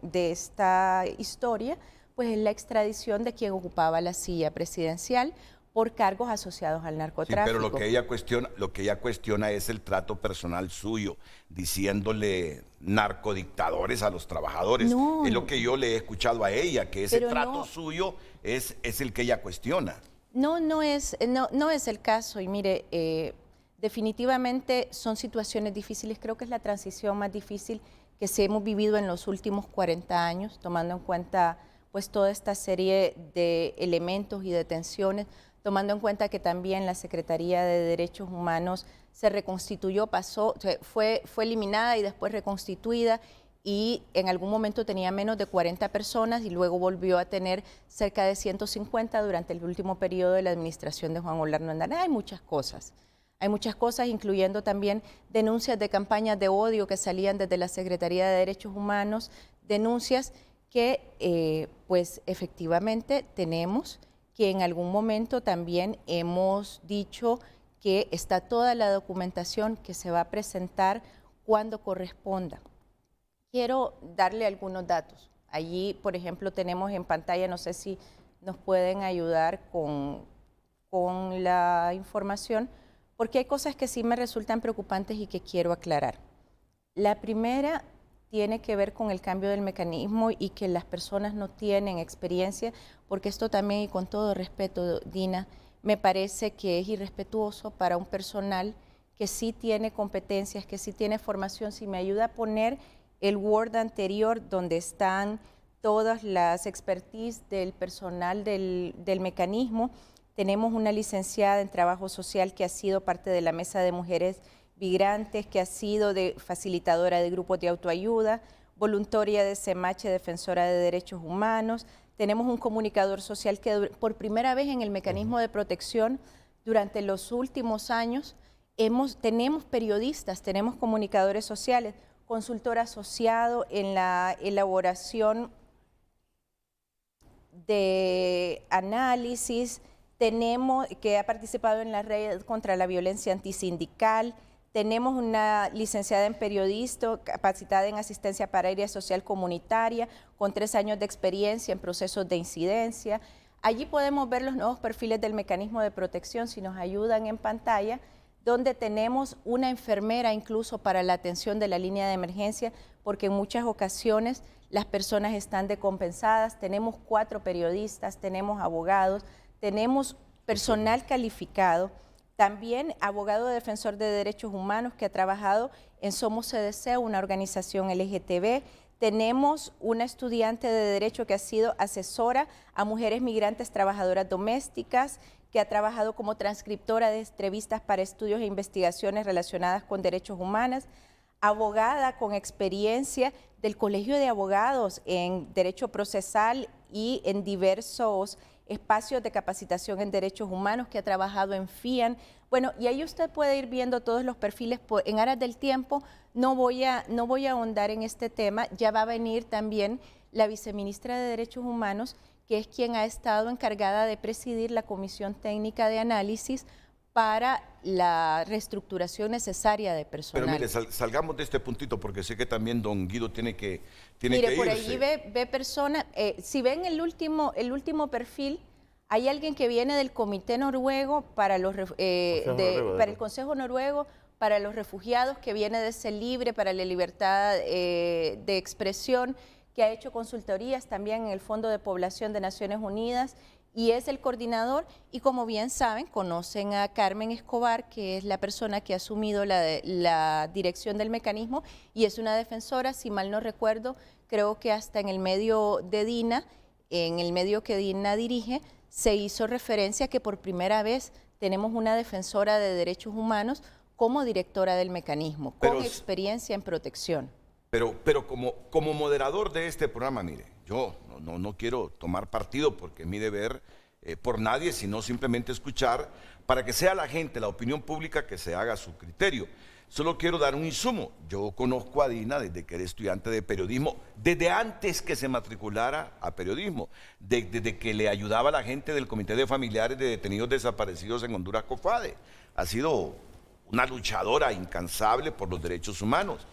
esta historia, pues es la extradición de quien ocupaba la silla presidencial por cargos asociados al Sí, narcotráfico. pero lo que ella cuestiona es el trato personal suyo, diciéndole narcodictadores a los trabajadores. No. Es lo que yo le he escuchado a ella, que ese Pero trato no. suyo es el que ella cuestiona. No es el caso, y mire, definitivamente son situaciones difíciles. Creo que es la transición más difícil que se hemos vivido en los últimos 40 años, tomando en cuenta pues toda esta serie de elementos y de tensiones, tomando en cuenta que también la Secretaría de Derechos Humanos se reconstituyó, fue eliminada y después reconstituida, y en algún momento tenía menos de 40 personas y luego volvió a tener cerca de 150 durante el último periodo de la administración de Juan Orlando Hernández. Hay muchas cosas, incluyendo también denuncias de campañas de odio que salían desde la Secretaría de Derechos Humanos, denuncias que pues efectivamente tenemos, que en algún momento también hemos dicho que está toda la documentación que se va a presentar cuando corresponda. Quiero darle algunos datos. Allí, por ejemplo, tenemos en pantalla, no sé si nos pueden ayudar con la información, porque hay cosas que sí me resultan preocupantes y que quiero aclarar. La primera tiene que ver con el cambio del mecanismo y que las personas no tienen experiencia, porque esto también, y con todo respeto, Dina, me parece que es irrespetuoso para un personal que sí tiene competencias, que sí tiene formación. Si me ayuda a poner el Word anterior, donde están todas las expertise del personal del mecanismo. Tenemos una licenciada en Trabajo Social que ha sido parte de la Mesa de Mujeres Migrantes, que ha sido facilitadora de grupos de autoayuda, voluntaria de CEMACHE, defensora de derechos humanos. Tenemos un comunicador social que por primera vez en el mecanismo de protección durante los últimos años tenemos periodistas, tenemos comunicadores sociales, consultor asociado en la elaboración de análisis, tenemos que ha participado en la red contra la violencia antisindical, tenemos una licenciada en periodismo, capacitada en asistencia para área social comunitaria, con 3 años de experiencia en procesos de incidencia. Allí podemos ver los nuevos perfiles del mecanismo de protección, si nos ayudan en pantalla, donde tenemos una enfermera incluso para la atención de la línea de emergencia, porque en muchas ocasiones las personas están decompensadas. Tenemos 4 periodistas, tenemos abogados, tenemos personal calificado, también abogado defensor de derechos humanos que ha trabajado en Somos CDC, una organización LGTB. Tenemos una estudiante de Derecho que ha sido asesora a mujeres migrantes trabajadoras domésticas, que ha trabajado como transcriptora de entrevistas para estudios e investigaciones relacionadas con derechos humanos, abogada con experiencia del Colegio de Abogados en Derecho Procesal y en diversos espacios de capacitación en derechos humanos, que ha trabajado en FIAN. Bueno, y ahí usted puede ir viendo todos los perfiles. En aras del tiempo no voy a ahondar en este tema. Ya va a venir también la viceministra de Derechos Humanos, que es quien ha estado encargada de presidir la Comisión Técnica de Análisis para la reestructuración necesaria de personal. Pero mire, salgamos de este puntito, porque sé que también don Guido tiene que Mire, que por irse. allí ve personas, si ven el último perfil, hay alguien que viene del Comité Noruego para el Consejo Noruego para los Refugiados, que viene de CELIBRE para la libertad de expresión, que ha hecho consultorías también en el Fondo de Población de Naciones Unidas y es el coordinador. Y como bien saben, conocen a Carmen Escobar, que es la persona que ha asumido la dirección del mecanismo y es una defensora, si mal no recuerdo, creo que hasta en el medio de Dina, en el medio que Dina dirige, se hizo referencia que por primera vez tenemos una defensora de derechos humanos como directora del mecanismo, con experiencia en protección. Pero como moderador de este programa, mire, yo no quiero tomar partido porque es mi deber por nadie, sino simplemente escuchar para que sea la gente, la opinión pública, que se haga su criterio. Solo quiero dar un insumo. Yo conozco a Dina desde que era estudiante de periodismo, desde antes que se matriculara a periodismo, desde que le ayudaba a la gente del Comité de Familiares de Detenidos Desaparecidos en Honduras, COFADE. Ha sido una luchadora incansable por los derechos humanos.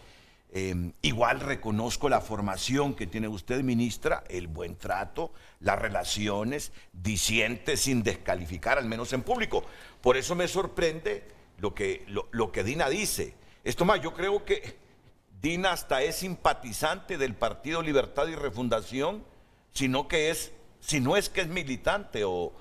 Igual reconozco la formación que tiene usted, ministra, el buen trato, las relaciones, diciente sin descalificar, al menos en público. Por eso me sorprende lo que Dina dice. Esto más, yo creo que Dina hasta es simpatizante del Partido Libertad y Refundación, si no es que es militante o...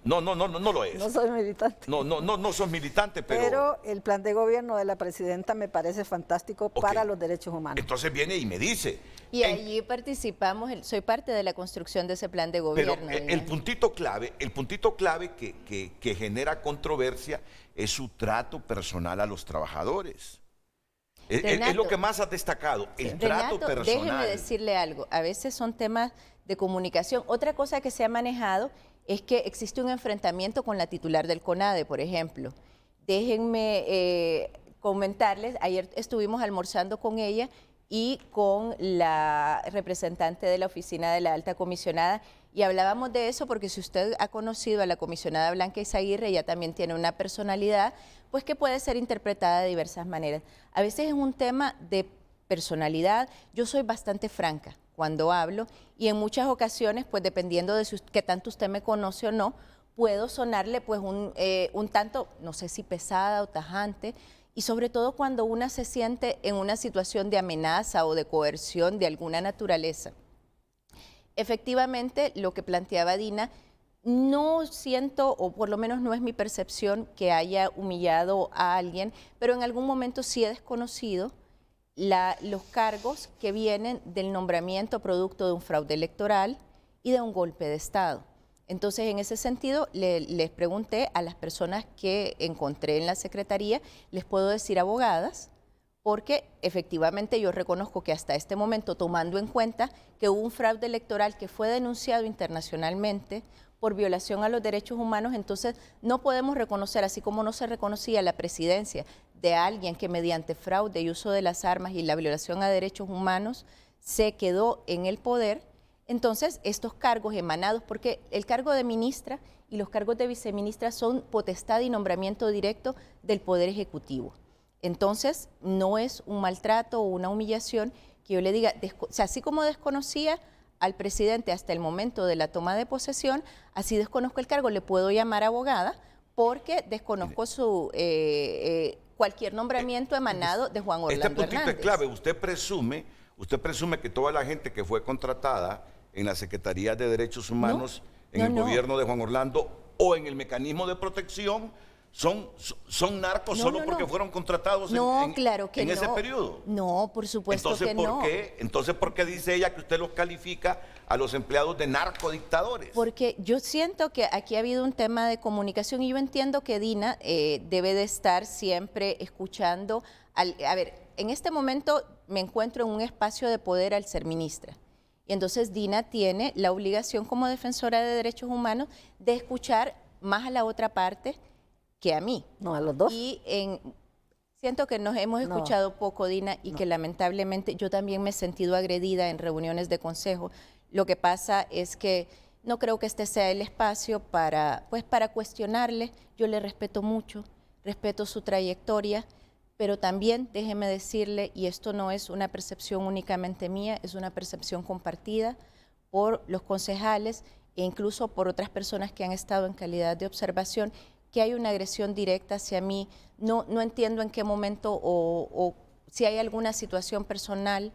No lo es. No soy militante. No sos militante, Pero el plan de gobierno de la presidenta me parece fantástico para los derechos humanos. Entonces viene y me dice... Y allí participamos, soy parte de la construcción de ese plan de gobierno. Pero el puntito clave que genera controversia es su trato personal a los trabajadores. Renato, es lo que más has destacado, el trato Renato, personal. Déjeme decirle algo, a veces son temas de comunicación. Otra cosa que se ha manejado es que existe un enfrentamiento con la titular del CONADE, por ejemplo. Déjenme comentarles, ayer estuvimos almorzando con ella y con la representante de la oficina de la alta comisionada, y hablábamos de eso porque si usted ha conocido a la comisionada Blanca Izaguirre, ella también tiene una personalidad pues que puede ser interpretada de diversas maneras. A veces es un tema de personalidad. Yo soy bastante franca cuando hablo y en muchas ocasiones, pues dependiendo de qué tanto usted me conoce o no, puedo sonarle pues un tanto, no sé si pesada o tajante, y sobre todo cuando una se siente en una situación de amenaza o de coerción de alguna naturaleza. Efectivamente, lo que planteaba Dina, no siento, o por lo menos no es mi percepción, que haya humillado a alguien, pero en algún momento sí he desconocido los cargos que vienen del nombramiento producto de un fraude electoral y de un golpe de Estado. Entonces, en ese sentido, les pregunté a las personas que encontré en la Secretaría, les puedo decir abogadas, porque efectivamente yo reconozco que hasta este momento, tomando en cuenta que hubo un fraude electoral que fue denunciado internacionalmente por violación a los derechos humanos, entonces no podemos reconocer, así como no se reconocía la presidencia de alguien que mediante fraude y uso de las armas y la violación a derechos humanos se quedó en el poder. Entonces, estos cargos emanados, porque el cargo de ministra y los cargos de viceministra son potestad y nombramiento directo del Poder Ejecutivo. Entonces, no es un maltrato o una humillación que yo le diga, o sea, así como desconocía al presidente hasta el momento de la toma de posesión, así desconozco el cargo, le puedo llamar abogada porque desconozco cualquier nombramiento emanado de Juan Orlando Hernández. Este puntito es clave, usted presume que toda la gente que fue contratada en la Secretaría de Derechos Humanos, en el gobierno de Juan Orlando o en el mecanismo de protección, son narcos solo porque fueron contratados en ese periodo. No, por supuesto que no. Entonces, ¿por qué dice ella que usted los califica a los empleados de narcodictadores? Porque yo siento que aquí ha habido un tema de comunicación y yo entiendo que Dina debe de estar siempre escuchando. A ver, en este momento me encuentro en un espacio de poder al ser ministra. Y entonces Dina tiene la obligación como defensora de derechos humanos de escuchar más a la otra parte que a mí. No, a los dos. Y siento que nos hemos escuchado poco, Dina, y que lamentablemente yo también me he sentido agredida en reuniones de consejo. Lo que pasa es que no creo que este sea el espacio para cuestionarle. Yo le respeto mucho, respeto su trayectoria, pero también déjeme decirle, y esto no es una percepción únicamente mía, es una percepción compartida por los concejales e incluso por otras personas que han estado en calidad de observación, que hay una agresión directa hacia mí. No entiendo en qué momento o si hay alguna situación personal.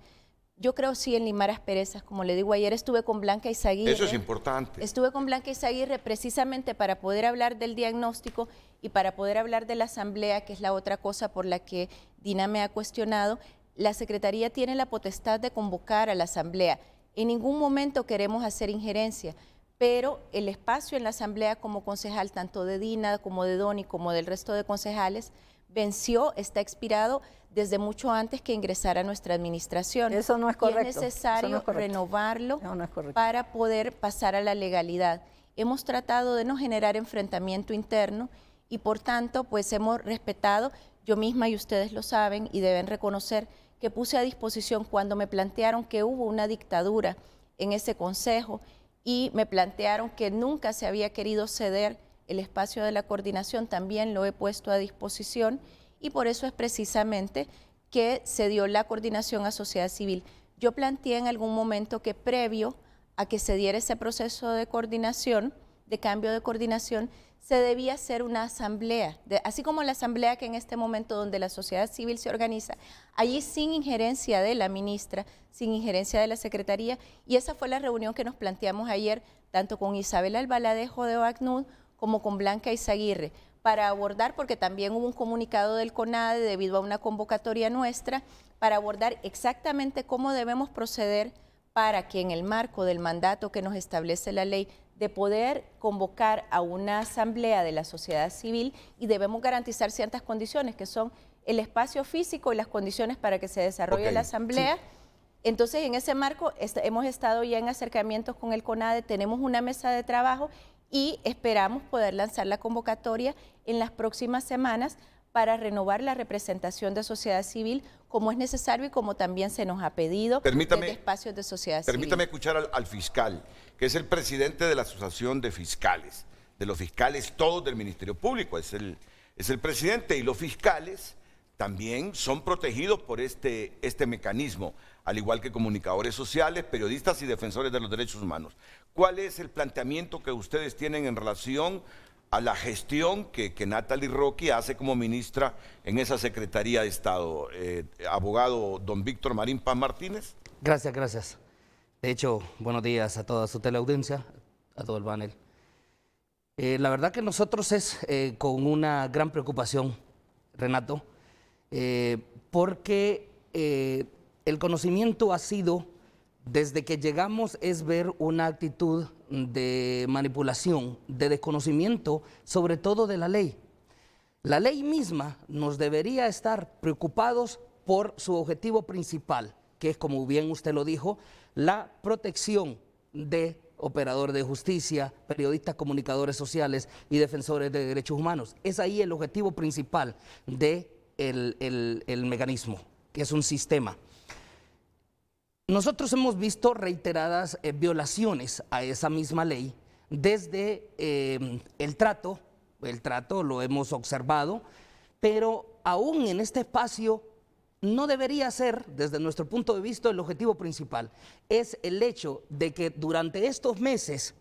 Yo creo sí en limar asperezas, como le digo, ayer estuve con Blanca Izaguirre. Eso es importante. Estuve con Blanca Izaguirre precisamente para poder hablar del diagnóstico y para poder hablar de la asamblea, que es la otra cosa por la que Dina me ha cuestionado. La Secretaría tiene la potestad de convocar a la asamblea. En ningún momento queremos hacer injerencia, pero el espacio en la asamblea como concejal, tanto de Dina como de Doni, como del resto de concejales, venció, está expirado desde mucho antes que ingresara a nuestra administración. Eso no es correcto. Y es necesario Eso no es correcto. renovarlo No, no es correcto. para poder pasar a la legalidad. Hemos tratado de no generar enfrentamiento interno y por tanto pues hemos respetado, yo misma y ustedes lo saben y deben reconocer que puse a disposición cuando me plantearon que hubo una dictadura en ese consejo y me plantearon que nunca se había querido ceder el espacio de la coordinación, también lo he puesto a disposición y por eso es precisamente que se dio la coordinación a sociedad civil. Yo planteé en algún momento que previo a que se diera ese proceso de coordinación, de cambio de coordinación, se debía hacer una asamblea, así como la asamblea que en este momento donde la sociedad civil se organiza, allí sin injerencia de la ministra, sin injerencia de la secretaría, y esa fue la reunión que nos planteamos ayer, tanto con Isabel Albaladejo de OACNUD como con Blanca Izaguirre, para abordar, porque también hubo un comunicado del CONADE debido a una convocatoria nuestra, para abordar exactamente cómo debemos proceder para que en el marco del mandato que nos establece la ley de poder convocar a una asamblea de la sociedad civil y debemos garantizar ciertas condiciones que son el espacio físico y las condiciones para que se desarrolle la asamblea. Sí. Entonces, en ese marco hemos estado ya en acercamientos con el CONADE, tenemos una mesa de trabajo y esperamos poder lanzar la convocatoria en las próximas semanas para renovar la representación de sociedad civil como es necesario y como también se nos ha pedido desde espacios de sociedad civil. Permítame escuchar al fiscal, que es el presidente de la Asociación de Fiscales, de los fiscales todos del Ministerio Público, es el presidente, y los fiscales también son protegidos por este mecanismo, al igual que comunicadores sociales, periodistas y defensores de los derechos humanos. ¿Cuál es el planteamiento que ustedes tienen en relación a la gestión que Natalie Rocky hace como ministra en esa Secretaría de Estado? Abogado don Víctor Marín Paz Martínez. Gracias, gracias. De hecho, buenos días a toda su teleaudiencia, a todo el panel. La verdad que nosotros es con una gran preocupación, Renato, porque el conocimiento ha sido, desde que llegamos, es ver una actitud de manipulación, de desconocimiento, sobre todo de la ley. La ley misma nos debería estar preocupados por su objetivo principal, que es, como bien usted lo dijo, la protección de operadores de justicia, periodistas, comunicadores sociales y defensores de derechos humanos. Es ahí el objetivo principal del mecanismo, que es un sistema. Nosotros hemos visto reiteradas violaciones a esa misma ley desde el trato lo hemos observado, pero aún en este espacio no debería ser, desde nuestro punto de vista, el objetivo principal. Es el hecho de que durante estos meses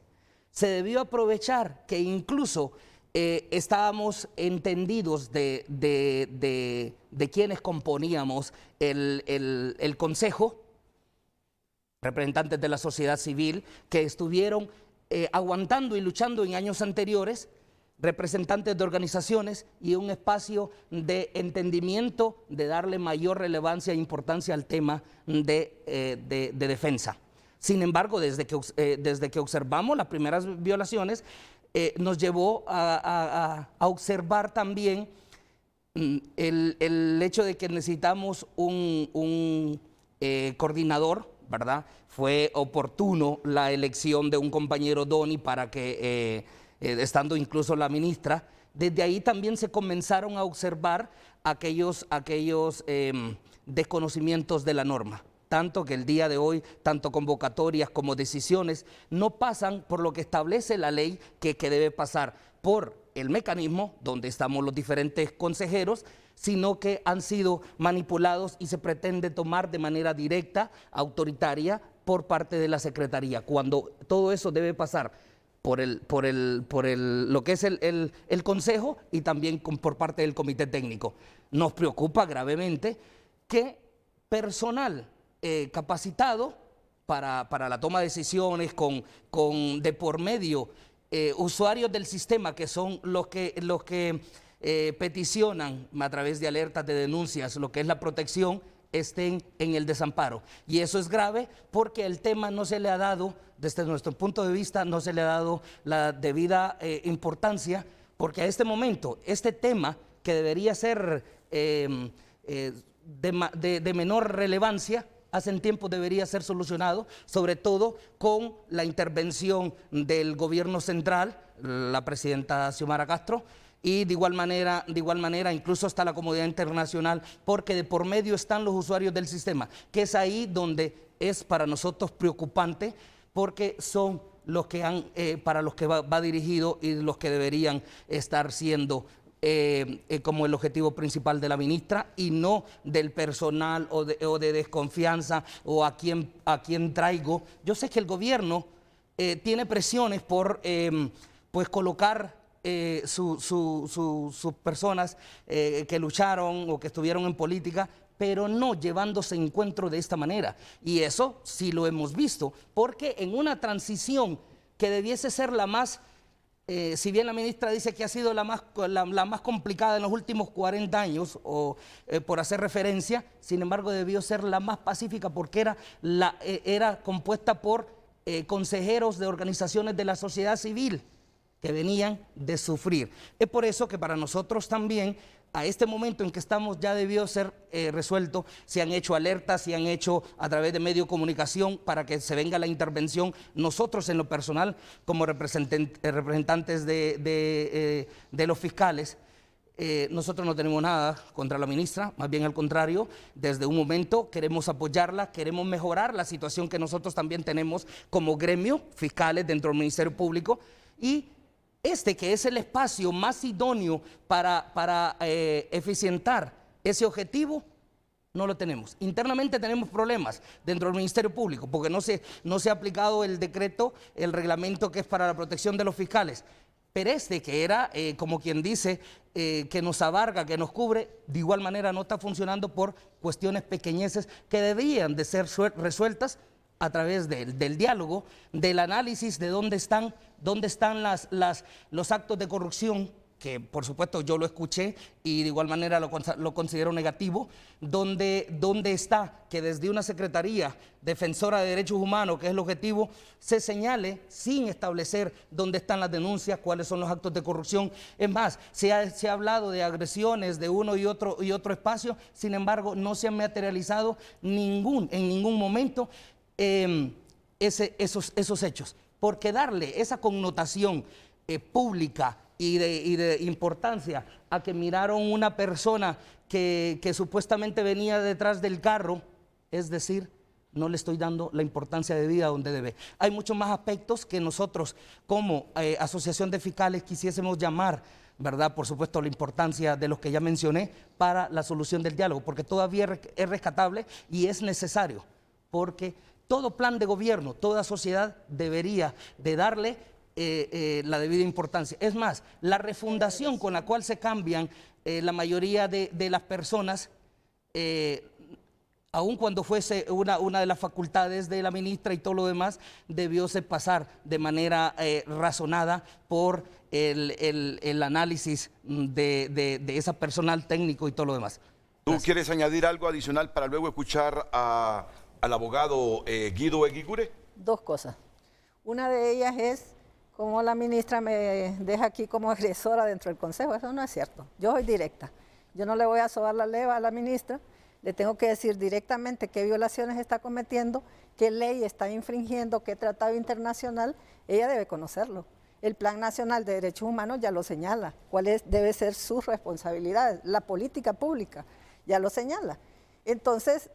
se debió aprovechar que incluso estábamos entendidos de quienes componíamos el Consejo, representantes de la sociedad civil que estuvieron aguantando y luchando en años anteriores, representantes de organizaciones y un espacio de entendimiento, de darle mayor relevancia e importancia al tema de defensa. Sin embargo, desde que observamos las primeras violaciones, nos llevó a observar también el hecho de que necesitamos un coordinador, ¿verdad? Fue oportuno la elección de un compañero Doni para que, estando incluso la ministra, desde ahí también se comenzaron a observar aquellos desconocimientos de la norma. Tanto que el día de hoy, tanto convocatorias como decisiones no pasan por lo que establece la ley que debe pasar por el mecanismo donde estamos los diferentes consejeros, sino que han sido manipulados y se pretende tomar de manera directa, autoritaria, por parte de la Secretaría, cuando todo eso debe pasar por lo que es el Consejo y también por parte del Comité Técnico. Nos preocupa gravemente que personal capacitado para la toma de decisiones de por medio usuarios del sistema, que son los que peticionan a través de alertas de denuncias, lo que es la protección, estén en el desamparo. Y eso es grave porque el tema no se le ha dado, desde nuestro punto de vista, no se le ha dado la debida importancia, porque a este momento este tema que debería ser de menor relevancia, hace tiempo debería ser solucionado, sobre todo con la intervención del gobierno central, la presidenta Xiomara Castro, y de igual manera incluso hasta la comunidad internacional, porque de por medio están los usuarios del sistema, que es ahí donde es para nosotros preocupante, porque son los que para los que va dirigido y los que deberían estar siendo como el objetivo principal de la ministra, y no del personal o de desconfianza o a quién traigo. Yo sé que el gobierno tiene presiones por pues colocar sus personas que lucharon o que estuvieron en política, pero no llevándose encuentro de esta manera. Y eso sí lo hemos visto, porque en una transición que debiese ser la más, si bien la ministra dice que ha sido la más complicada en los últimos 40 años, o por hacer referencia, sin embargo debió ser la más pacífica, porque era compuesta por consejeros de organizaciones de la sociedad civil que venían de sufrir. Es por eso que para nosotros también, a este momento en que estamos, ya debió ser resuelto. Se han hecho alertas, se han hecho a través de medios de comunicación para que se venga la intervención. Nosotros en lo personal, como representantes de los fiscales, nosotros no tenemos nada contra la ministra, más bien al contrario, desde un momento queremos apoyarla, queremos mejorar la situación que nosotros también tenemos como gremio, fiscales dentro del Ministerio Público, y que es el espacio más idóneo para eficientar ese objetivo, no lo tenemos. Internamente tenemos problemas dentro del Ministerio Público, porque no se ha aplicado el decreto, el reglamento que es para la protección de los fiscales. Pero que era, como quien dice, que nos abarca, que nos cubre, de igual manera no está funcionando por cuestiones pequeñeces que debían de ser resueltas a través del diálogo, del análisis de dónde están los actos de corrupción, que por supuesto yo lo escuché y de igual manera lo considero negativo, donde está que desde una Secretaría Defensora de Derechos Humanos, que es el objetivo, se señale sin establecer dónde están las denuncias, cuáles son los actos de corrupción. Es más, se ha hablado de agresiones de uno y otro espacio, sin embargo no se han materializado en ningún momento esos hechos, porque darle esa connotación pública y de importancia a que miraron una persona que supuestamente venía detrás del carro, es decir, no le estoy dando la importancia de vida donde debe. Hay muchos más aspectos que nosotros como asociación de fiscales quisiésemos llamar, ¿verdad? Por supuesto, la importancia de los que ya mencioné para la solución del diálogo, porque todavía es rescatable y es necesario, porque todo plan de gobierno, toda sociedad debería de darle la debida importancia. Es más, la refundación con la cual se cambian la mayoría de las personas, aun cuando fuese una de las facultades de la ministra y todo lo demás, debióse pasar de manera razonada por el análisis de ese personal técnico y todo lo demás. ¿Tú quieres añadir algo adicional para luego escuchar al abogado Guido Eguigure? Dos cosas. Una de ellas es cómo la ministra me deja aquí como agresora dentro del Consejo. Eso no es cierto. Yo soy directa. Yo no le voy a sobar la leva a la ministra. Le tengo que decir directamente qué violaciones está cometiendo, qué ley está infringiendo, qué tratado internacional. Ella debe conocerlo. El Plan Nacional de Derechos Humanos ya lo señala. ¿Cuál debe ser sus responsabilidades? La política pública ya lo señala. Entonces,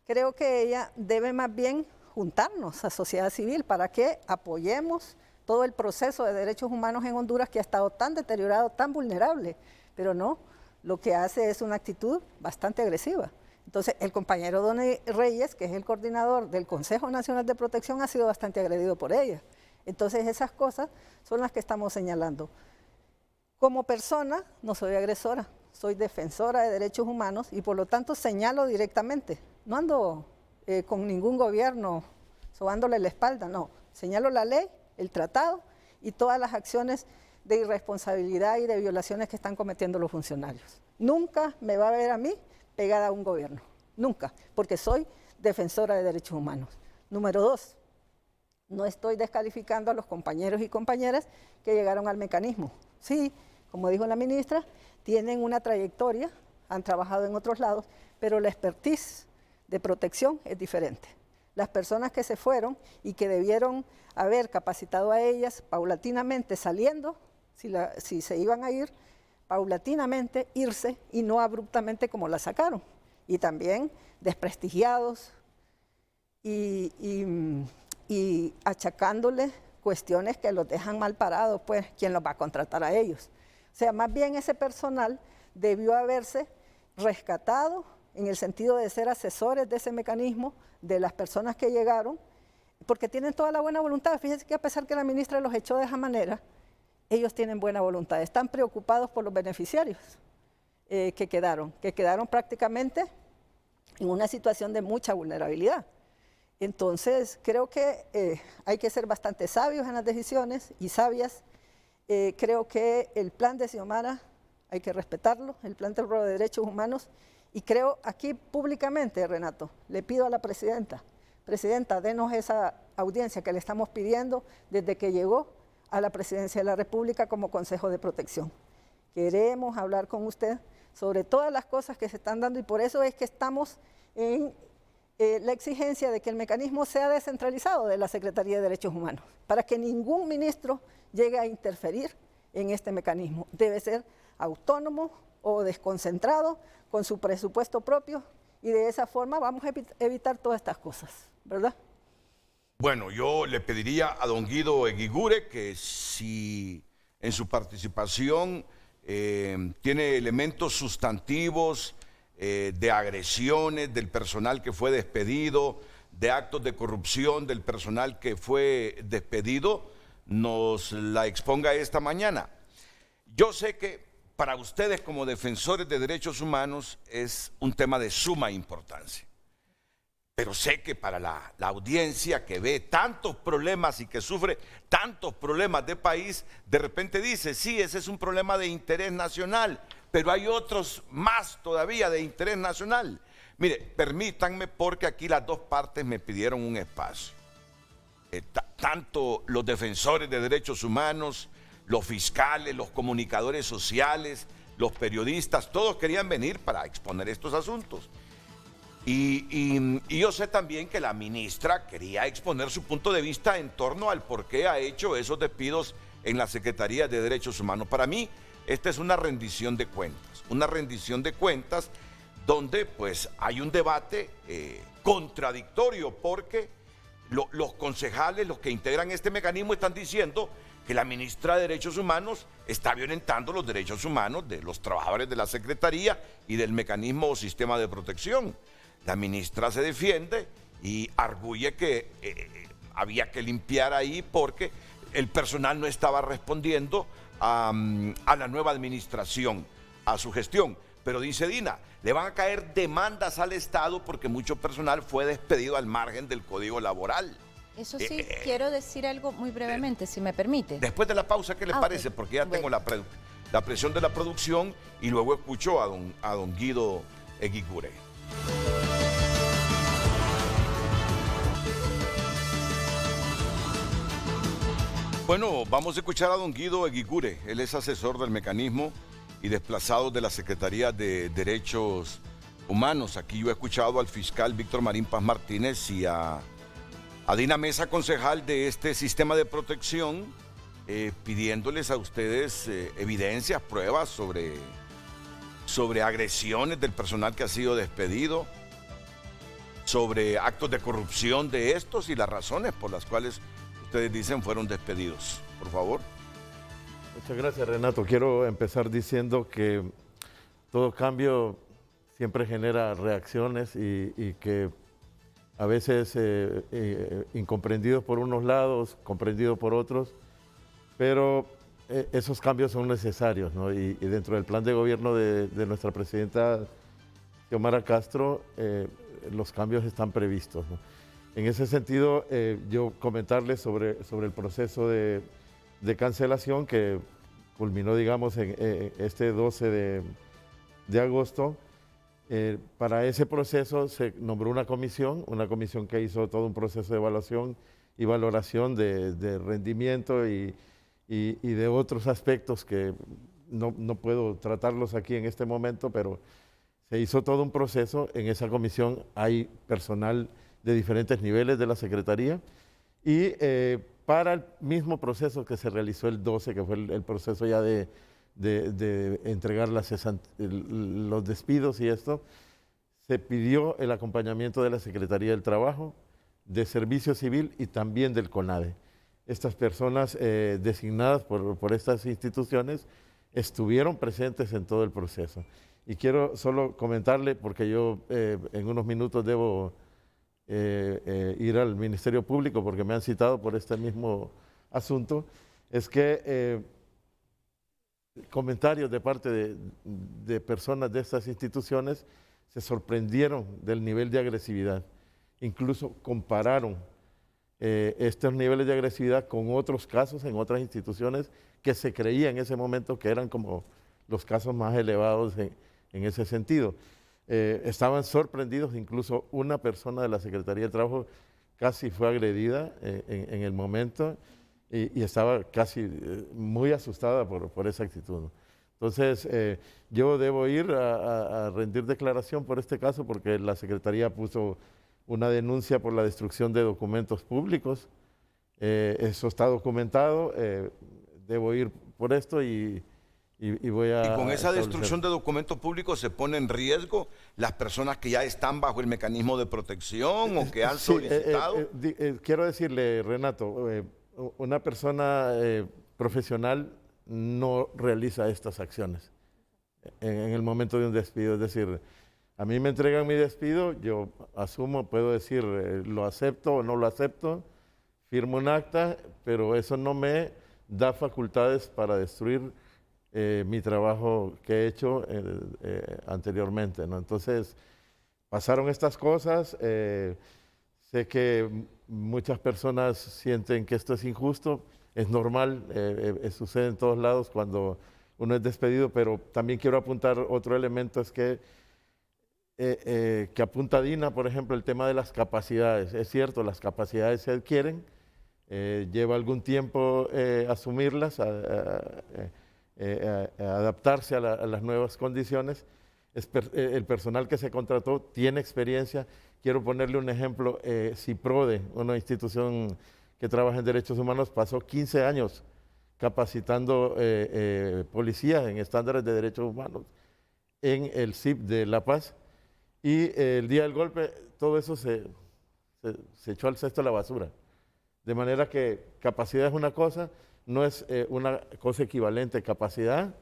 creo que ella debe más bien juntarnos a sociedad civil para que apoyemos todo el proceso de derechos humanos en Honduras, que ha estado tan deteriorado, tan vulnerable, pero no, lo que hace es una actitud bastante agresiva. Entonces, el compañero Donny Reyes, que es el coordinador del Consejo Nacional de Protección, ha sido bastante agredido por ella. Entonces, esas cosas son las que estamos señalando. Como persona, no soy agresora, soy defensora de derechos humanos y por lo tanto señalo directamente. No ando con ningún gobierno sobándole la espalda, no. Señalo la ley, el tratado y todas las acciones de irresponsabilidad y de violaciones que están cometiendo los funcionarios. Nunca me va a ver a mí pegada a un gobierno, nunca, porque soy defensora de derechos humanos. Número 2, no estoy descalificando a los compañeros y compañeras que llegaron al mecanismo. Sí, como dijo la ministra, tienen una trayectoria, han trabajado en otros lados, pero la expertise de protección es diferente. Las personas que se fueron y que debieron haber capacitado a ellas paulatinamente saliendo, si se iban a ir, paulatinamente irse y no abruptamente como la sacaron. Y también desprestigiados y achacándole cuestiones que los dejan mal parados, pues, ¿quién los va a contratar a ellos? O sea, más bien ese personal debió haberse rescatado en el sentido de ser asesores de ese mecanismo, de las personas que llegaron, porque tienen toda la buena voluntad. Fíjense que a pesar que la ministra los echó de esa manera, ellos tienen buena voluntad, están preocupados por los beneficiarios que quedaron prácticamente en una situación de mucha vulnerabilidad. Entonces, creo que hay que ser bastante sabios en las decisiones y sabias. Creo que el plan de Xiomara hay que respetarlo, el plan de derechos humanos, y creo aquí públicamente, Renato, le pido a la presidenta, denos esa audiencia que le estamos pidiendo desde que llegó a la presidencia de la República como Consejo de Protección. Queremos hablar con usted sobre todas las cosas que se están dando y por eso es que estamos en la exigencia de que el mecanismo sea descentralizado de la Secretaría de Derechos Humanos, para que ningún ministro llegue a interferir en este mecanismo. Debe ser autónomo o desconcentrado, con su presupuesto propio, y de esa forma vamos a evitar todas estas cosas, ¿verdad? Bueno, yo le pediría a don Guido Eguigure que si en su participación tiene elementos sustantivos de agresiones del personal que fue despedido, de actos de corrupción del personal que fue despedido, nos la exponga esta mañana. Yo sé que para ustedes como defensores de derechos humanos es un tema de suma importancia. Pero sé que para la audiencia que ve tantos problemas y que sufre tantos problemas de país, de repente dice, sí, ese es un problema de interés nacional, pero hay otros más todavía de interés nacional. Mire, permítanme porque aquí las dos partes me pidieron un espacio. Tanto los defensores de derechos humanos, los fiscales, los comunicadores sociales, los periodistas, todos querían venir para exponer estos asuntos. Y yo sé también que la ministra quería exponer su punto de vista en torno al por qué ha hecho esos despidos en la Secretaría de Derechos Humanos. Para mí, esta es una rendición de cuentas donde pues hay un debate contradictorio porque los concejales, los que integran este mecanismo, están diciendo que la ministra de Derechos Humanos está violentando los derechos humanos de los trabajadores de la Secretaría y del mecanismo o sistema de protección. La ministra se defiende y arguye que había que limpiar ahí porque el personal no estaba respondiendo a la nueva administración, a su gestión. Pero dice Dina, le van a caer demandas al Estado porque mucho personal fue despedido al margen del Código Laboral. Eso sí, quiero decir algo muy brevemente, si me permite. Después de la pausa, ¿qué les parece? Okay. Porque ya tengo la presión de la producción y luego escucho a don Guido Eguigure. Bueno, vamos a escuchar a don Guido Eguigure. Él es asesor del mecanismo y desplazado de la Secretaría de Derechos Humanos. Aquí yo he escuchado al fiscal Víctor Marín Paz Martínez y a Dina Mesa, concejal de este sistema de protección, pidiéndoles a ustedes evidencias, pruebas sobre agresiones del personal que ha sido despedido, sobre actos de corrupción de estos y las razones por las cuales ustedes dicen fueron despedidos. Por favor. Muchas gracias, Renato. Quiero empezar diciendo que todo cambio siempre genera reacciones y que a veces incomprendidos por unos lados, comprendidos por otros, pero esos cambios son necesarios, ¿no? Y dentro del plan de gobierno de nuestra presidenta Xiomara Castro, los cambios están previstos, ¿no? En ese sentido, yo comentarles sobre el proceso de cancelación que culminó, digamos, en este 12 de agosto. Para ese proceso se nombró una comisión que hizo todo un proceso de evaluación y valoración de rendimiento y de otros aspectos que no puedo tratarlos aquí en este momento, pero se hizo todo un proceso. En esa comisión hay personal de diferentes niveles de la Secretaría y para el mismo proceso que se realizó el 12, que fue el proceso ya de entregar los despidos y esto, se pidió el acompañamiento de la Secretaría del Trabajo, de Servicio Civil y también del CONADE. Estas personas designadas por estas instituciones estuvieron presentes en todo el proceso. Y quiero solo comentarle, porque yo en unos minutos debo ir al Ministerio Público porque me han citado por este mismo asunto, es que comentarios de parte de personas de estas instituciones se sorprendieron del nivel de agresividad. Incluso compararon estos niveles de agresividad con otros casos en otras instituciones que se creía en ese momento que eran como los casos más elevados en ese sentido. Estaban sorprendidos, incluso una persona de la Secretaría de Trabajo casi fue agredida en el momento y estaba casi muy asustada por esa actitud. Entonces, yo debo ir a rendir declaración por este caso porque la Secretaría puso una denuncia por la destrucción de documentos públicos. Eso está documentado, debo ir por esto y voy a... Y con esa destrucción de documentos públicos se pone en riesgo las personas que ya están bajo el mecanismo de protección o que han solicitado. Quiero decirle, Renato, una persona profesional no realiza estas acciones en el momento de un despido. Es decir, a mí me entregan mi despido, yo asumo, puedo decir lo acepto o no lo acepto, firmo un acta, pero eso no me da facultades para destruir mi trabajo que he hecho anteriormente, ¿no? Entonces, pasaron estas cosas, sé que muchas personas sienten que esto es injusto, es normal, sucede en todos lados cuando uno es despedido, pero también quiero apuntar otro elemento, es que apunta Dina, por ejemplo, el tema de las capacidades. Es cierto, las capacidades se adquieren, lleva algún tiempo asumirlas, adaptarse a las nuevas condiciones. El personal que se contrató tiene experiencia. Quiero ponerle un ejemplo, CIPRODE, una institución que trabaja en derechos humanos, pasó 15 años capacitando policías en estándares de derechos humanos en el CIP de La Paz, y el día del golpe todo eso se echó al cesto de la basura. De manera que capacidad es una cosa, no es una cosa equivalente capacidad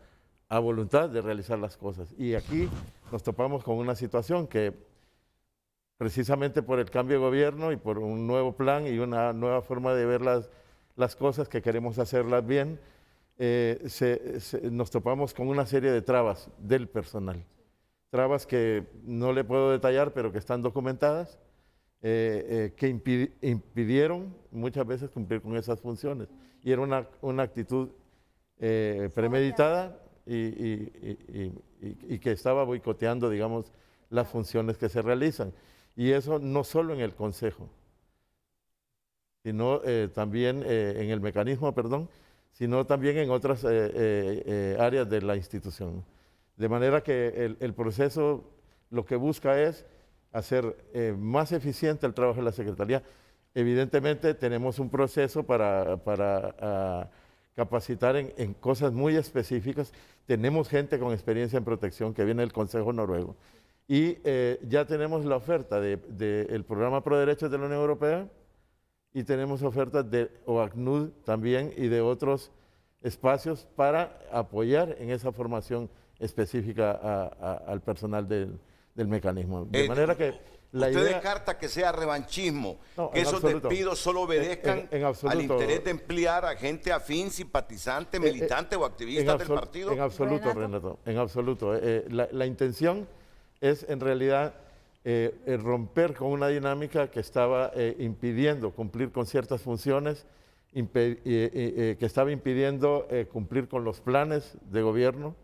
a voluntad de realizar las cosas. Y aquí nos topamos con una situación que precisamente por el cambio de gobierno y por un nuevo plan y una nueva forma de ver las cosas, que queremos hacerlas bien, nos topamos con una serie de trabas del personal. Trabas que no le puedo detallar, pero que están documentadas, que impidieron muchas veces cumplir con esas funciones. Y era una actitud premeditada y que estaba boicoteando, digamos, las funciones que se realizan. Y eso no solo en el Consejo, sino también en el mecanismo, sino también en otras áreas de la institución. De manera que el proceso lo que busca es hacer más eficiente el trabajo de la Secretaría. Evidentemente tenemos un proceso para capacitar en cosas muy específicas. Tenemos gente con experiencia en protección que viene del Consejo Noruego. Y ya tenemos la oferta del Programa Pro Derechos de la Unión Europea y tenemos ofertas de OACNUD también y de otros espacios para apoyar en esa formación específica al personal del mecanismo. De manera que ¿Usted descarta que sea revanchismo, que esos despidos solo obedezcan al interés de emplear a gente afín, simpatizante, militante o activista del partido? En absoluto, Renato, en absoluto. La intención es en realidad romper con una dinámica que estaba impidiendo cumplir con ciertas funciones, que estaba impidiendo cumplir con los planes de gobierno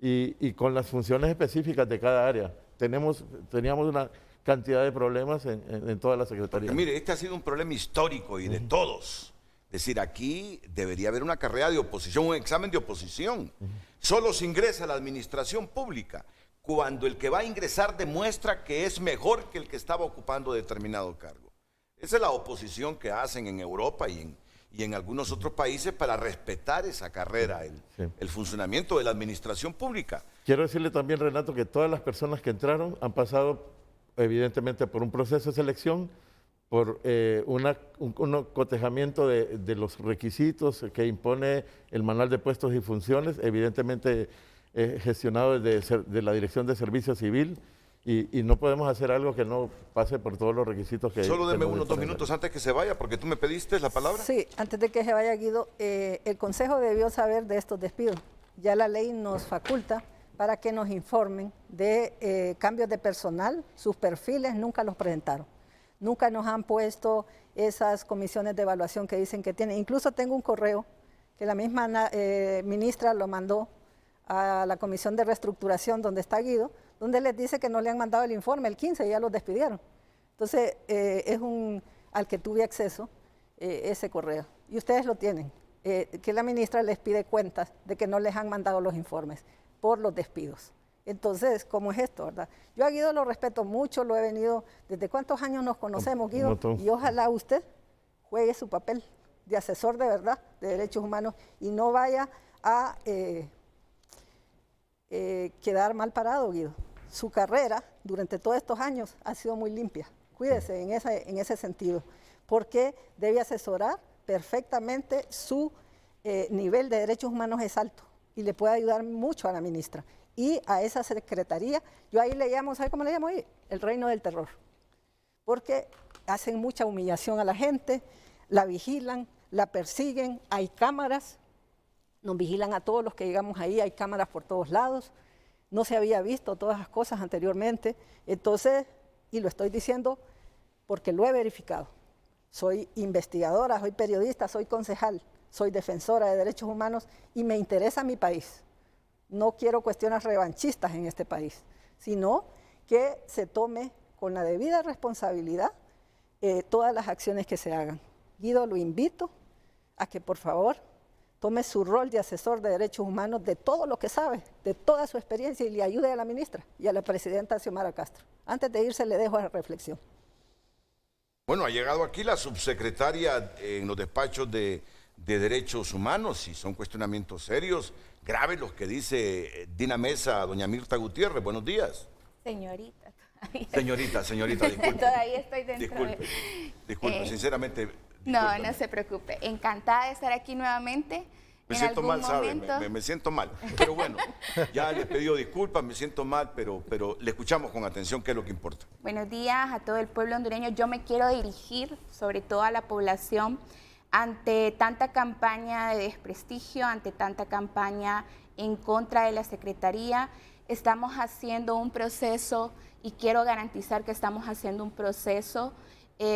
y con las funciones específicas de cada área. Teníamos una cantidad de problemas en toda la Secretaría. Porque mire, este ha sido un problema histórico y de todos. Es decir, aquí debería haber una carrera de oposición, un examen de oposición. Solo se ingresa a la administración pública cuando el que va a ingresar demuestra que es mejor que el que estaba ocupando determinado cargo. Esa es la oposición que hacen en Europa y en algunos otros países para respetar esa carrera, el funcionamiento de la administración pública. Quiero decirle también, Renato, que todas las personas que entraron han pasado evidentemente por un proceso de selección, por un cotejamiento de los requisitos que impone el Manual de Puestos y Funciones, evidentemente gestionado desde la Dirección de Servicio Civil, y no podemos hacer algo que no pase por todos los requisitos que... Solo deme unos 2 minutos antes que se vaya, porque tú me pediste la palabra. Sí, antes de que se vaya Guido, el Consejo debió saber de estos despidos. Ya la ley nos faculta para que nos informen de cambios de personal, sus perfiles nunca los presentaron. Nunca nos han puesto esas comisiones de evaluación que dicen que tienen. Incluso tengo un correo que la misma ministra lo mandó a la Comisión de Reestructuración, donde está Guido, donde les dice que no le han mandado el informe, el 15, ya los despidieron. Entonces, es al que tuve acceso ese correo. Y ustedes lo tienen, que la ministra les pide cuentas de que no les han mandado los informes por los despidos. Entonces, ¿cómo es esto, verdad? Yo a Guido lo respeto mucho, lo he venido, ¿desde cuántos años nos conocemos, Guido? Y ojalá usted juegue su papel de asesor de verdad de derechos humanos y no vaya a quedar mal parado, Guido. Su carrera durante todos estos años ha sido muy limpia. Cuídese en ese sentido, porque debe asesorar perfectamente, su nivel de derechos humanos es alto y le puede ayudar mucho a la ministra. Y a esa secretaría, yo ahí le llamo, ¿sabe cómo le llamo ahí? El reino del terror. Porque hacen mucha humillación a la gente, la vigilan, la persiguen, hay cámaras, nos vigilan a todos los que llegamos ahí, hay cámaras por todos lados, no se había visto todas esas cosas anteriormente. Entonces, y lo estoy diciendo porque lo he verificado, soy investigadora, soy periodista, soy concejal, soy defensora de derechos humanos y me interesa mi país. No quiero cuestiones revanchistas en este país, sino que se tome con la debida responsabilidad todas las acciones que se hagan. Guido, lo invito a que por favor tome su rol de asesor de derechos humanos de todo lo que sabe, de toda su experiencia y le ayude a la ministra y a la presidenta Xiomara Castro. Antes de irse le dejo a la reflexión. Bueno, ha llegado aquí la subsecretaria en los despachos de Derechos Humanos y son cuestionamientos serios, graves los que dice Dina Mesa a doña Mirta Gutiérrez. Buenos días. Señorita. Señorita, disculpe. Todavía estoy dentro Disculpe, sinceramente. No, no se preocupe. Encantada de estar aquí nuevamente. Me siento mal, ¿sabe? Me siento mal. Pero bueno, ya le he pedido disculpas, me siento mal, pero le escuchamos con atención, que es lo que importa. Buenos días a todo el pueblo hondureño. Yo me quiero dirigir sobre todo a la población ante tanta campaña de desprestigio, ante tanta campaña en contra de la Secretaría. Estamos haciendo un proceso y quiero garantizar que estamos haciendo un proceso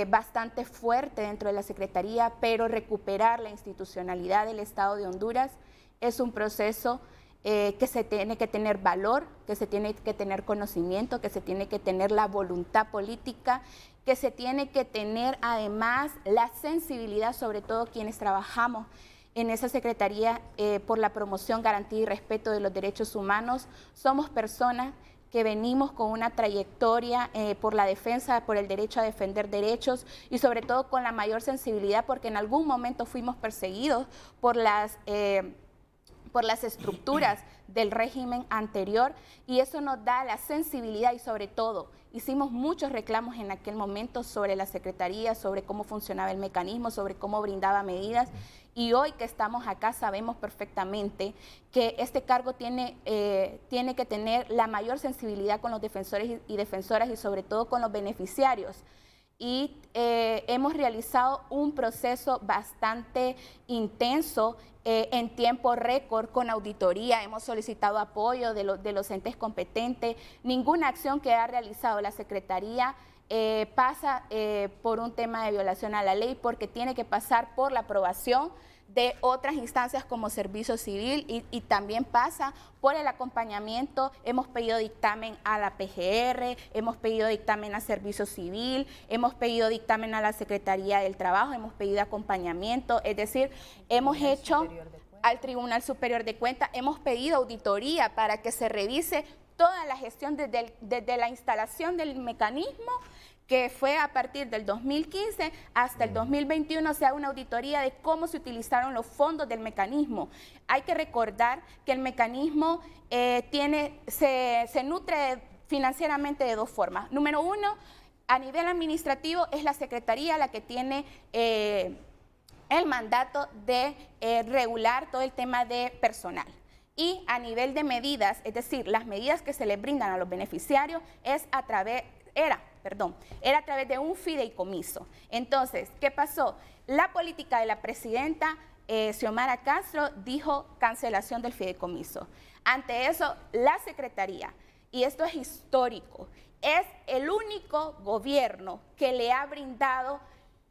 bastante fuerte dentro de la Secretaría, pero recuperar la institucionalidad del Estado de Honduras es un proceso que se tiene que tener valor, que se tiene que tener conocimiento, que se tiene que tener la voluntad política, que se tiene que tener además la sensibilidad, sobre todo quienes trabajamos en esa Secretaría por la promoción, garantía y respeto de los derechos humanos. Somos personas que venimos con una trayectoria por la defensa, por el derecho a defender derechos y sobre todo con la mayor sensibilidad porque en algún momento fuimos perseguidos por las estructuras del régimen anterior y eso nos da la sensibilidad y sobre todo hicimos muchos reclamos en aquel momento sobre la Secretaría, sobre cómo funcionaba el mecanismo, sobre cómo brindaba medidas y hoy que estamos acá sabemos perfectamente que este cargo tiene que tener la mayor sensibilidad con los defensores y defensoras y sobre todo con los beneficiarios. Y hemos realizado un proceso bastante intenso en tiempo récord con auditoría, hemos solicitado apoyo de los entes competentes. Ninguna acción que ha realizado la Secretaría pasa por un tema de violación a la ley porque tiene que pasar por la aprobación de otras instancias como Servicio Civil y también pasa por el acompañamiento. Hemos pedido dictamen a la PGR, hemos pedido dictamen a Servicio Civil, hemos pedido dictamen a la Secretaría del Trabajo, hemos pedido acompañamiento, es decir, hemos hecho al Tribunal Superior de Cuentas, hemos pedido auditoría para que se revise toda la gestión desde la instalación del mecanismo, que fue a partir del 2015 hasta el 2021, se haga una auditoría de cómo se utilizaron los fondos del mecanismo. Hay que recordar que el mecanismo se nutre financieramente de dos formas. Número uno, a nivel administrativo es la Secretaría la que tiene el mandato de regular todo el tema de personal. Y a nivel de medidas, es decir, las medidas que se les brindan a los beneficiarios era a través de un fideicomiso. Entonces, ¿qué pasó? La política de la presidenta Xiomara Castro dijo cancelación del fideicomiso. Ante eso, la Secretaría, y esto es histórico, es el único gobierno que le ha brindado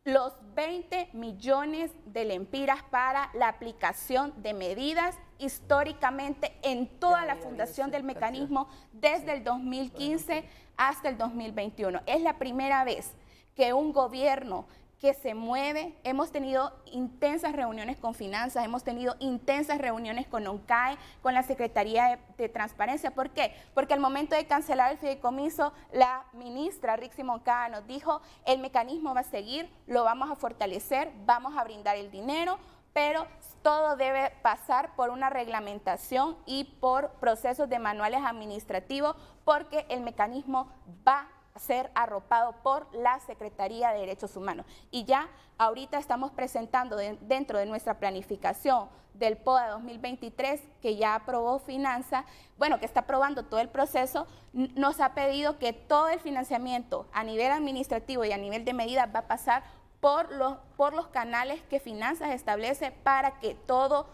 los 20 millones de lempiras para la aplicación de medidas históricamente en toda la fundación del mecanismo desde el 2015 hasta el 2021. Es la primera vez que un gobierno que se mueve, hemos tenido intensas reuniones con Finanzas, hemos tenido intensas reuniones con ONCAE, con la Secretaría de Transparencia. ¿Por qué? Porque al momento de cancelar el fideicomiso, la ministra Rixi Moncada nos dijo, el mecanismo va a seguir, lo vamos a fortalecer, vamos a brindar el dinero, pero todo debe pasar por una reglamentación y por procesos de manuales administrativos, porque el mecanismo va a ser arropado por la Secretaría de Derechos Humanos. Y ya ahorita estamos presentando dentro de nuestra planificación del PODA 2023, que ya aprobó Finanza, bueno, que está aprobando todo el proceso, nos ha pedido que todo el financiamiento a nivel administrativo y a nivel de medidas va a pasar por los canales que Finanzas establece para que todo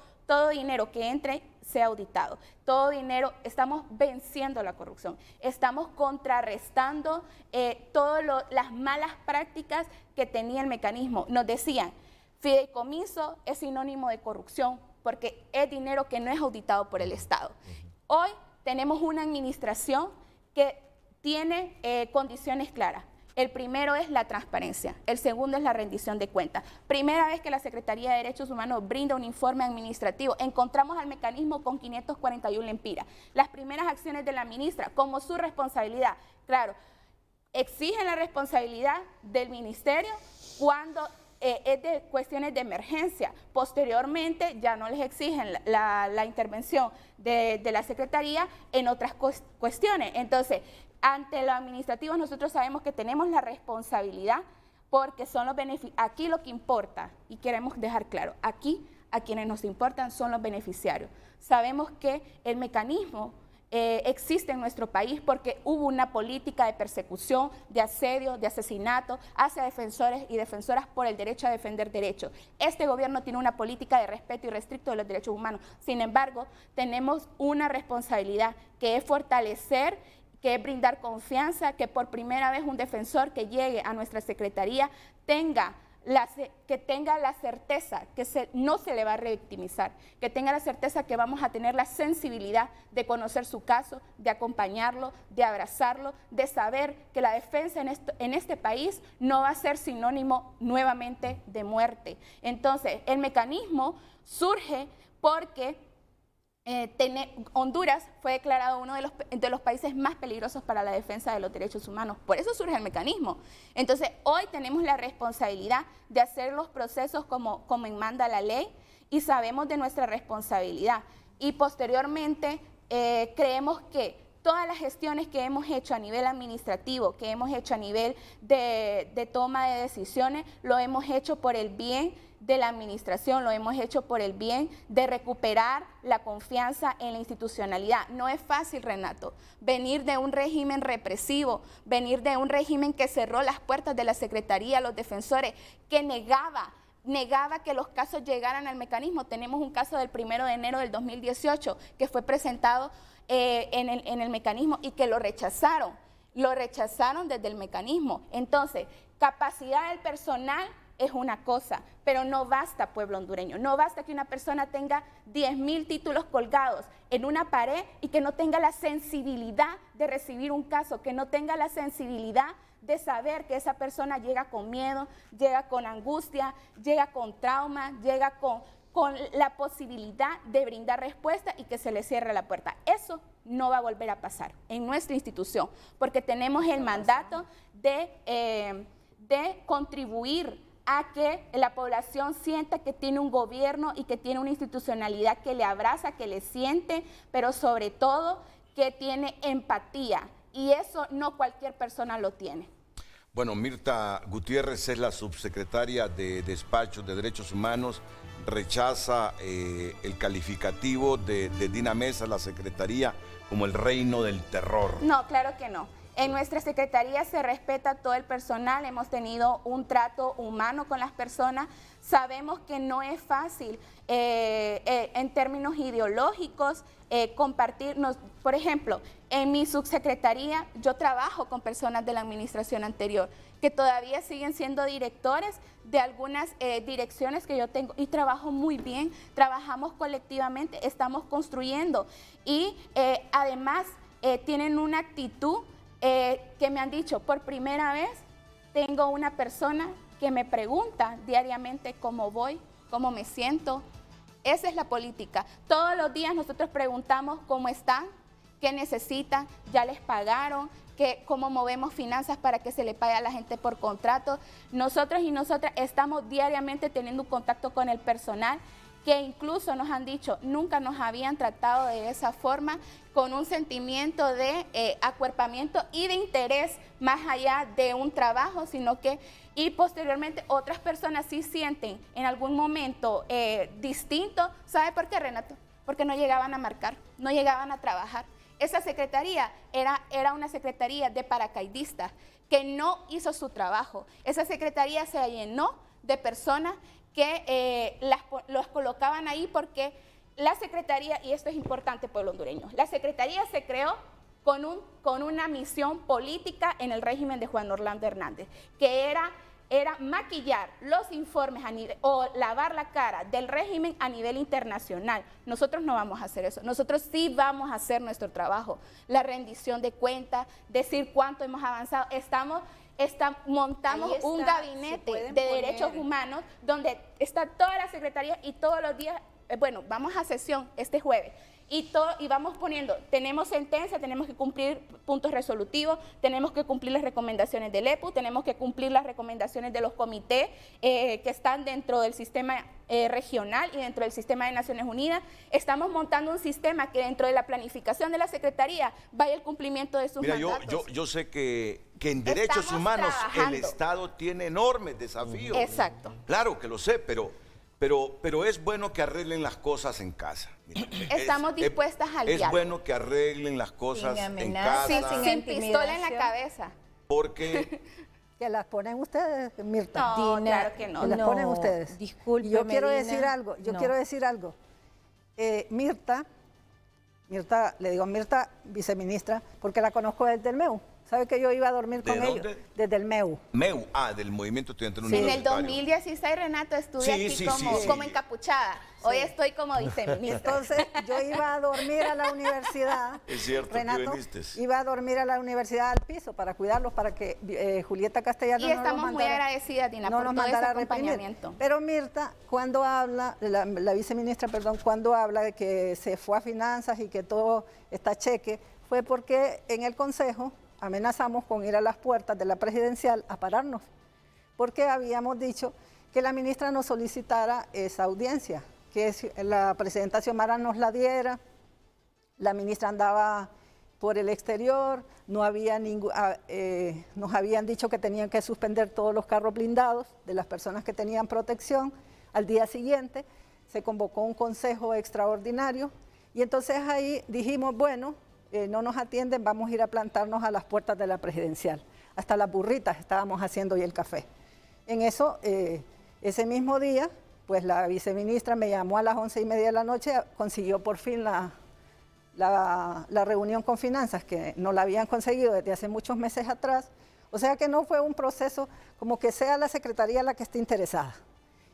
dinero que entre sea auditado. Todo dinero, estamos venciendo la corrupción, estamos contrarrestando todas las malas prácticas que tenía el mecanismo. Nos decían, fideicomiso es sinónimo de corrupción porque es dinero que no es auditado por el Estado. Hoy tenemos una administración que tiene condiciones claras. El primero es la transparencia, el segundo es la rendición de cuentas. Primera vez que la Secretaría de Derechos Humanos brinda un informe administrativo, encontramos al mecanismo con 541 lempiras. Las primeras acciones de la ministra, como su responsabilidad, claro, exigen la responsabilidad del ministerio cuando es de cuestiones de emergencia. Posteriormente ya no les exigen la intervención de la Secretaría en otras cuestiones. Entonces, ante los administrativos nosotros sabemos que tenemos la responsabilidad porque son los beneficiarios. Aquí lo que importa, y queremos dejar claro, aquí a quienes nos importan son los beneficiarios. Sabemos que el mecanismo existe en nuestro país porque hubo una política de persecución, de asedio, de asesinato hacia defensores y defensoras por el derecho a defender derechos. Este gobierno tiene una política de respeto y restricto de los derechos humanos. Sin embargo, tenemos una responsabilidad que es fortalecer, que es brindar confianza, que por primera vez un defensor que llegue a nuestra Secretaría tenga la certeza que no se le va a revictimizar, que tenga la certeza que vamos a tener la sensibilidad de conocer su caso, de acompañarlo, de abrazarlo, de saber que la defensa en este país no va a ser sinónimo nuevamente de muerte. Entonces, el mecanismo surge porque Honduras fue declarado uno de los países más peligrosos para la defensa de los derechos humanos. Por eso surge el mecanismo. Entonces, hoy tenemos la responsabilidad de hacer los procesos como manda la ley y sabemos de nuestra responsabilidad. Y posteriormente, creemos que todas las gestiones que hemos hecho a nivel administrativo, que hemos hecho a nivel de toma de decisiones, lo hemos hecho por el bien de la administración, lo hemos hecho por el bien de recuperar la confianza en la institucionalidad. No es fácil, Renato, venir de un régimen represivo, venir de un régimen que cerró las puertas de la Secretaría a los defensores, que negaba que los casos llegaran al mecanismo. Tenemos un caso del 1 de enero del 2018 que fue presentado en el mecanismo y que lo rechazaron. lo rechazaron desde el mecanismo. Entonces, capacidad del personal es una cosa, pero no basta, pueblo hondureño, no basta que una persona tenga 10.000 títulos colgados en una pared y que no tenga la sensibilidad de recibir un caso, que no tenga la sensibilidad de saber que esa persona llega con miedo, llega con angustia, llega con trauma, llega con la posibilidad de brindar respuesta y que se le cierre la puerta. Eso no va a volver a pasar en nuestra institución, porque tenemos el mandato de contribuir a que la población sienta que tiene un gobierno y que tiene una institucionalidad que le abraza, que le siente, pero sobre todo que tiene empatía. Y eso no cualquier persona lo tiene. Bueno, Mirta Gutiérrez es la subsecretaria de Despacho de Derechos Humanos, rechaza el calificativo de Dina Mesa, la secretaría, como el reino del terror. No, claro que no. En nuestra secretaría se respeta a todo el personal, hemos tenido un trato humano con las personas, sabemos que no es fácil en términos ideológicos compartirnos. Por ejemplo, en mi subsecretaría yo trabajo con personas de la administración anterior que todavía siguen siendo directores de algunas direcciones que yo tengo y trabajo muy bien, trabajamos colectivamente, estamos construyendo y además tienen una actitud que me han dicho, por primera vez tengo una persona que me pregunta diariamente cómo voy, cómo me siento. Esa es la política. Todos los días nosotros preguntamos cómo están, qué necesitan, ya les pagaron, cómo movemos finanzas para que se le pague a la gente por contrato. Nosotros y nosotras estamos diariamente teniendo un contacto con el personal, que incluso nos han dicho, nunca nos habían tratado de esa forma, con un sentimiento de acuerpamiento y de interés más allá de un trabajo, sino que, y posteriormente otras personas sí sienten en algún momento distinto. ¿Sabe por qué, Renato? Porque no llegaban a marcar, no llegaban a trabajar. Esa secretaría era una secretaría de paracaidistas que no hizo su trabajo. Esa secretaría se llenó de personas que los colocaban ahí porque la secretaría, y esto es importante, pueblo hondureño, la secretaría se creó con una misión política en el régimen de Juan Orlando Hernández, que era maquillar los informes o lavar la cara del régimen a nivel internacional. Nosotros no vamos a hacer eso, nosotros sí vamos a hacer nuestro trabajo, la rendición de cuentas, decir cuánto hemos avanzado. Montamos un gabinete de derechos humanos donde está toda la secretaría y todos los días, bueno, vamos a sesión este jueves y vamos poniendo, tenemos sentencia, tenemos que cumplir puntos resolutivos, tenemos que cumplir las recomendaciones del EPU, tenemos que cumplir las recomendaciones de los comités que están dentro del sistema regional y dentro del sistema de Naciones Unidas. Estamos montando un sistema que dentro de la planificación de la Secretaría vaya el cumplimiento de sus mandatos. Yo sé que en derechos humanos el Estado tiene enormes desafíos. Exacto. Claro que lo sé, pero es bueno que arreglen las cosas en casa. Estamos dispuestas al diálogo. Es bueno que arreglen las cosas en casa. Sin pistola en la cabeza. Porque... Que las ponen ustedes, Mirta. No, claro que no. Que las ponen ustedes. Disculpe, yo quiero Medina. decir algo, quiero decir algo. Mirta, le digo Mirta, viceministra, porque la conozco desde el MEU. ¿Sabe que yo iba a dormir con ellos? Desde el MEU. MEU, del Movimiento Estudiantil Sí, en el Universitario. 2016, Renato, estuve aquí como encapuchada. Hoy estoy como viceministra. Entonces, yo iba a dormir a la universidad. Es cierto, Renato, que viniste. iba a dormir a la universidad al piso para cuidarlos, para que Julieta Castellano y no los estamos mandara, muy agradecidas, Dina, no por nos todo ese mandara a reprimir. acompañamiento. Pero Mirta, cuando habla, la viceministra, perdón, cuando habla de que se fue a finanzas y que todo está cheque, fue porque en el Consejo amenazamos con ir a las puertas de la presidencial a pararnos, porque habíamos dicho que la ministra nos solicitara esa audiencia, que la presidenta Xiomara nos la diera. La ministra andaba por el exterior, no había nos habían dicho que tenían que suspender todos los carros blindados de las personas que tenían protección. Al día siguiente se convocó un consejo extraordinario y entonces ahí dijimos, bueno, no nos atienden, vamos a ir a plantarnos a las puertas de la presidencial. Hasta las burritas estábamos haciendo y el café. En eso, ese mismo día, pues la viceministra me llamó a las 11:30 de la noche, consiguió por fin la reunión con finanzas, que no la habían conseguido desde hace muchos meses atrás. O sea que no fue un proceso como que sea la Secretaría la que esté interesada.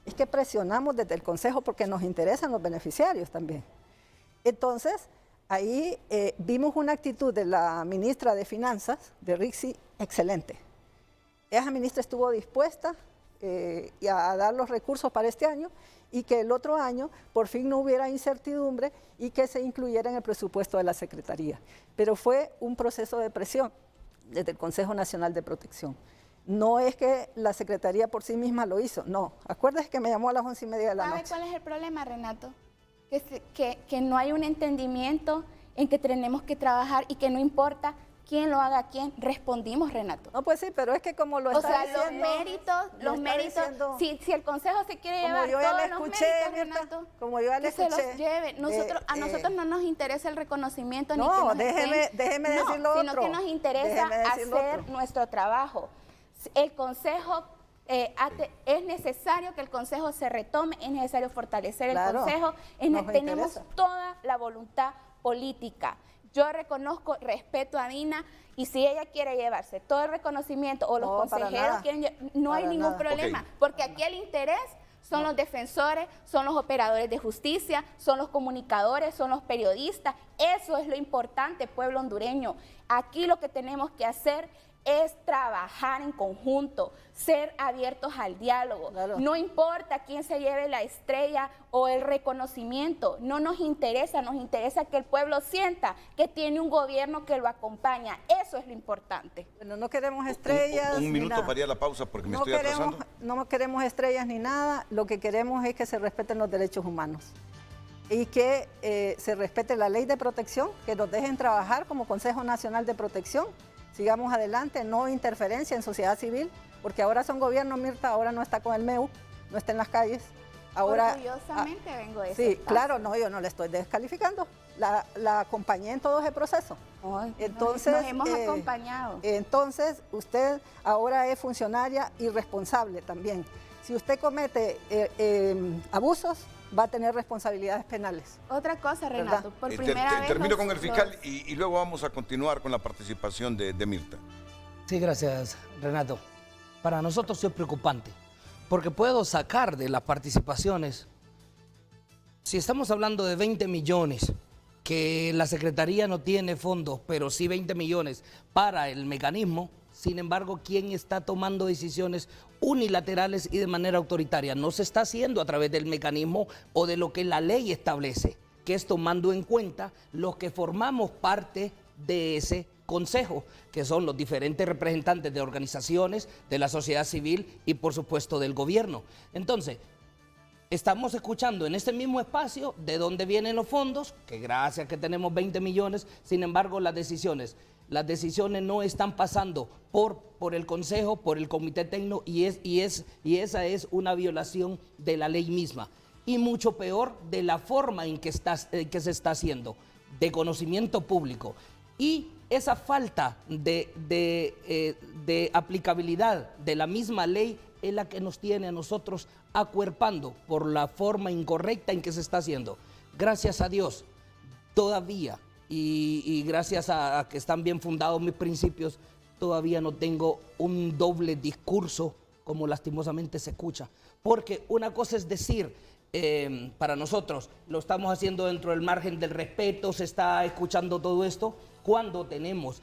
Es que presionamos desde el Consejo porque nos interesan los beneficiarios también. Entonces, ahí vimos una actitud de la ministra de Finanzas, de Rixi, excelente. Esa ministra estuvo dispuesta a dar los recursos para este año y que el otro año por fin no hubiera incertidumbre y que se incluyera en el presupuesto de la Secretaría. Pero fue un proceso de presión desde el Consejo Nacional de Protección. No es que la Secretaría por sí misma lo hizo, no. Acuérdese que me llamó a las 11:30 de la noche. ¿Sabe cuál es el problema, Renato? Que no hay un entendimiento en que tenemos que trabajar y que no importa quién lo haga a quién, respondimos, Renato. No, pues sí, pero es que como lo está diciendo... los méritos, si el Consejo se quiere llevar todos los méritos, Renato, como yo ya le escuché, se los lleve. A nosotros no nos interesa el reconocimiento, no, ni que déjeme decir lo otro. Sino que nos interesa hacer nuestro trabajo. El Consejo, es necesario que el Consejo se retome, es necesario fortalecer el Consejo, tenemos toda la voluntad política. Yo reconozco, respeto a Dina y si ella quiere llevarse todo el reconocimiento o los consejeros quieren, no hay ningún problema, porque aquí el interés son los defensores, son los operadores de justicia, son los comunicadores, son los periodistas. Eso es lo importante, pueblo hondureño. Aquí lo que tenemos que hacer es trabajar en conjunto, ser abiertos al diálogo. No importa quién se lleve la estrella o el reconocimiento, no nos interesa que el pueblo sienta que tiene un gobierno que lo acompaña. Eso es lo importante. Bueno, no queremos estrellas. Un minuto para ir a la pausa porque me estoy atrasando. No queremos estrellas ni nada, lo que queremos es que se respeten los derechos humanos y que se respete la ley de protección, que nos dejen trabajar como Consejo Nacional de Protección. Sigamos adelante, no interferencia en sociedad civil, porque ahora son gobierno, Mirta, ahora no está con el MEU, no está en las calles. Ahora, orgullosamente vengo de sí, claro, no, yo no le estoy descalificando, la acompañé en todo ese proceso. Entonces, nos hemos acompañado. Entonces, usted ahora es funcionaria y responsable también. Si usted comete abusos, va a tener responsabilidades penales. Otra cosa, Renato, por primera vez... Termino con el fiscal y luego vamos a continuar con la participación de Mirta. Sí, gracias, Renato. Para nosotros sí es preocupante, porque puedo sacar de las participaciones, si estamos hablando de 20 millones, que la Secretaría no tiene fondos, pero sí 20 millones para el mecanismo. Sin embargo, ¿quién está tomando decisiones unilaterales y de manera autoritaria? No se está haciendo a través del mecanismo o de lo que la ley establece, que es tomando en cuenta los que formamos parte de ese consejo, que son los diferentes representantes de organizaciones, de la sociedad civil y por supuesto del gobierno. Entonces, estamos escuchando en este mismo espacio de dónde vienen los fondos, que gracias que tenemos 20 millones, sin embargo las decisiones no están pasando por el Consejo, por el Comité Técnico y esa es una violación de la ley misma. Y mucho peor de la forma en que se está haciendo, de conocimiento público. Y esa falta de aplicabilidad de la misma ley es la que nos tiene a nosotros acuerpando por la forma incorrecta en que se está haciendo. Gracias a Dios, todavía, y gracias a que están bien fundados mis principios, todavía no tengo un doble discurso como lastimosamente se escucha. Porque una cosa es decir, para nosotros lo estamos haciendo dentro del margen del respeto, se está escuchando todo esto, cuando tenemos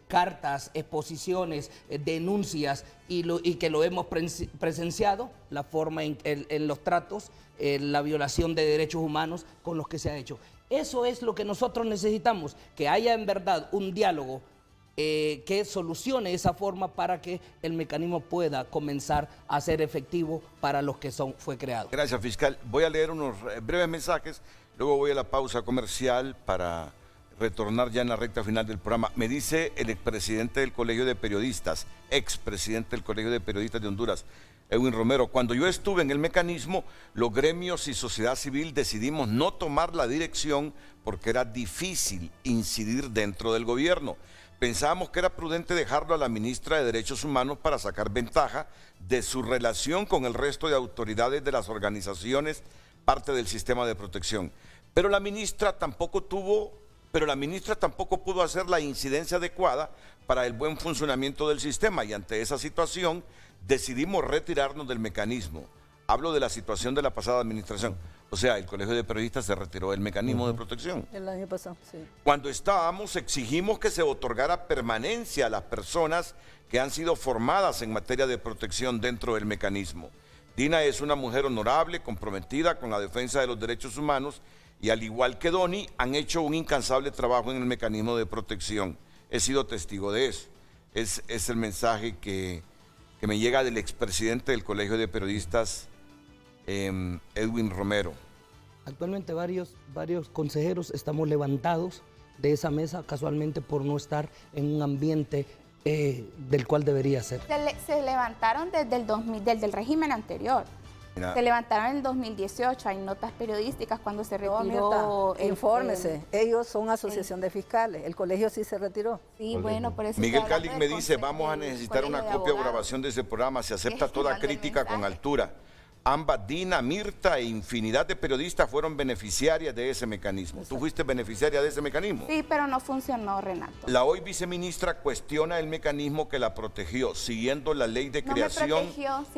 cartas, exposiciones, denuncias y que lo hemos presenciado, la forma en los tratos, la violación de derechos humanos con los que se ha hecho. Eso es lo que nosotros necesitamos, que haya en verdad un diálogo que solucione esa forma para que el mecanismo pueda comenzar a ser efectivo para los que fue creado. Gracias, fiscal. Voy a leer unos breves mensajes, luego voy a la pausa comercial para retornar ya en la recta final del programa. Me dice el expresidente del Colegio de Periodistas, expresidente del Colegio de Periodistas de Honduras, Edwin Romero: cuando yo estuve en el mecanismo, los gremios y sociedad civil decidimos no tomar la dirección porque era difícil incidir dentro del gobierno. Pensábamos que era prudente dejarlo a la ministra de Derechos Humanos para sacar ventaja de su relación con el resto de autoridades de las organizaciones, parte del sistema de protección. Pero la ministra tampoco pudo hacer la incidencia adecuada para el buen funcionamiento del sistema y ante esa situación decidimos retirarnos del mecanismo. Hablo de la situación de la pasada administración. O sea, el Colegio de Periodistas se retiró del mecanismo de protección. El año pasado, sí. Cuando estábamos, exigimos que se otorgara permanencia a las personas que han sido formadas en materia de protección dentro del mecanismo. Dina es una mujer honorable, comprometida con la defensa de los derechos humanos y al igual que Doni, han hecho un incansable trabajo en el mecanismo de protección. He sido testigo de eso. Es el mensaje que me llega del expresidente del Colegio de Periodistas, Edwin Romero. Actualmente varios consejeros estamos levantados de esa mesa casualmente por no estar en un ambiente del cual debería ser. Se levantaron desde el régimen anterior. Mira. Se levantaron en el 2018, hay notas periodísticas cuando se retiró. Mirta, infórmese, ellos son asociación de fiscales, el colegio sí se retiró. Sí, bueno, por eso. Miguel Cáliz me dice, vamos a necesitar una copia o grabación de ese programa, se acepta toda crítica con altura. Ambas, Dina, Mirta e infinidad de periodistas fueron beneficiarias de ese mecanismo. ¿Tú fuiste beneficiaria de ese mecanismo? Sí, pero no funcionó, Renato. La hoy viceministra cuestiona el mecanismo que la protegió, siguiendo la ley de creación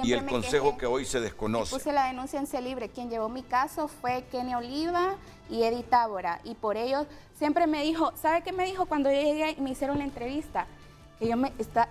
y el consejo que hoy se desconoce. Puse la denuncia en Celibre. Quien llevó mi caso fue Kenny Oliva y Edith Tábora. Y por ello siempre me dijo, ¿sabe qué me dijo cuando yo llegué y me hicieron la entrevista? Que yo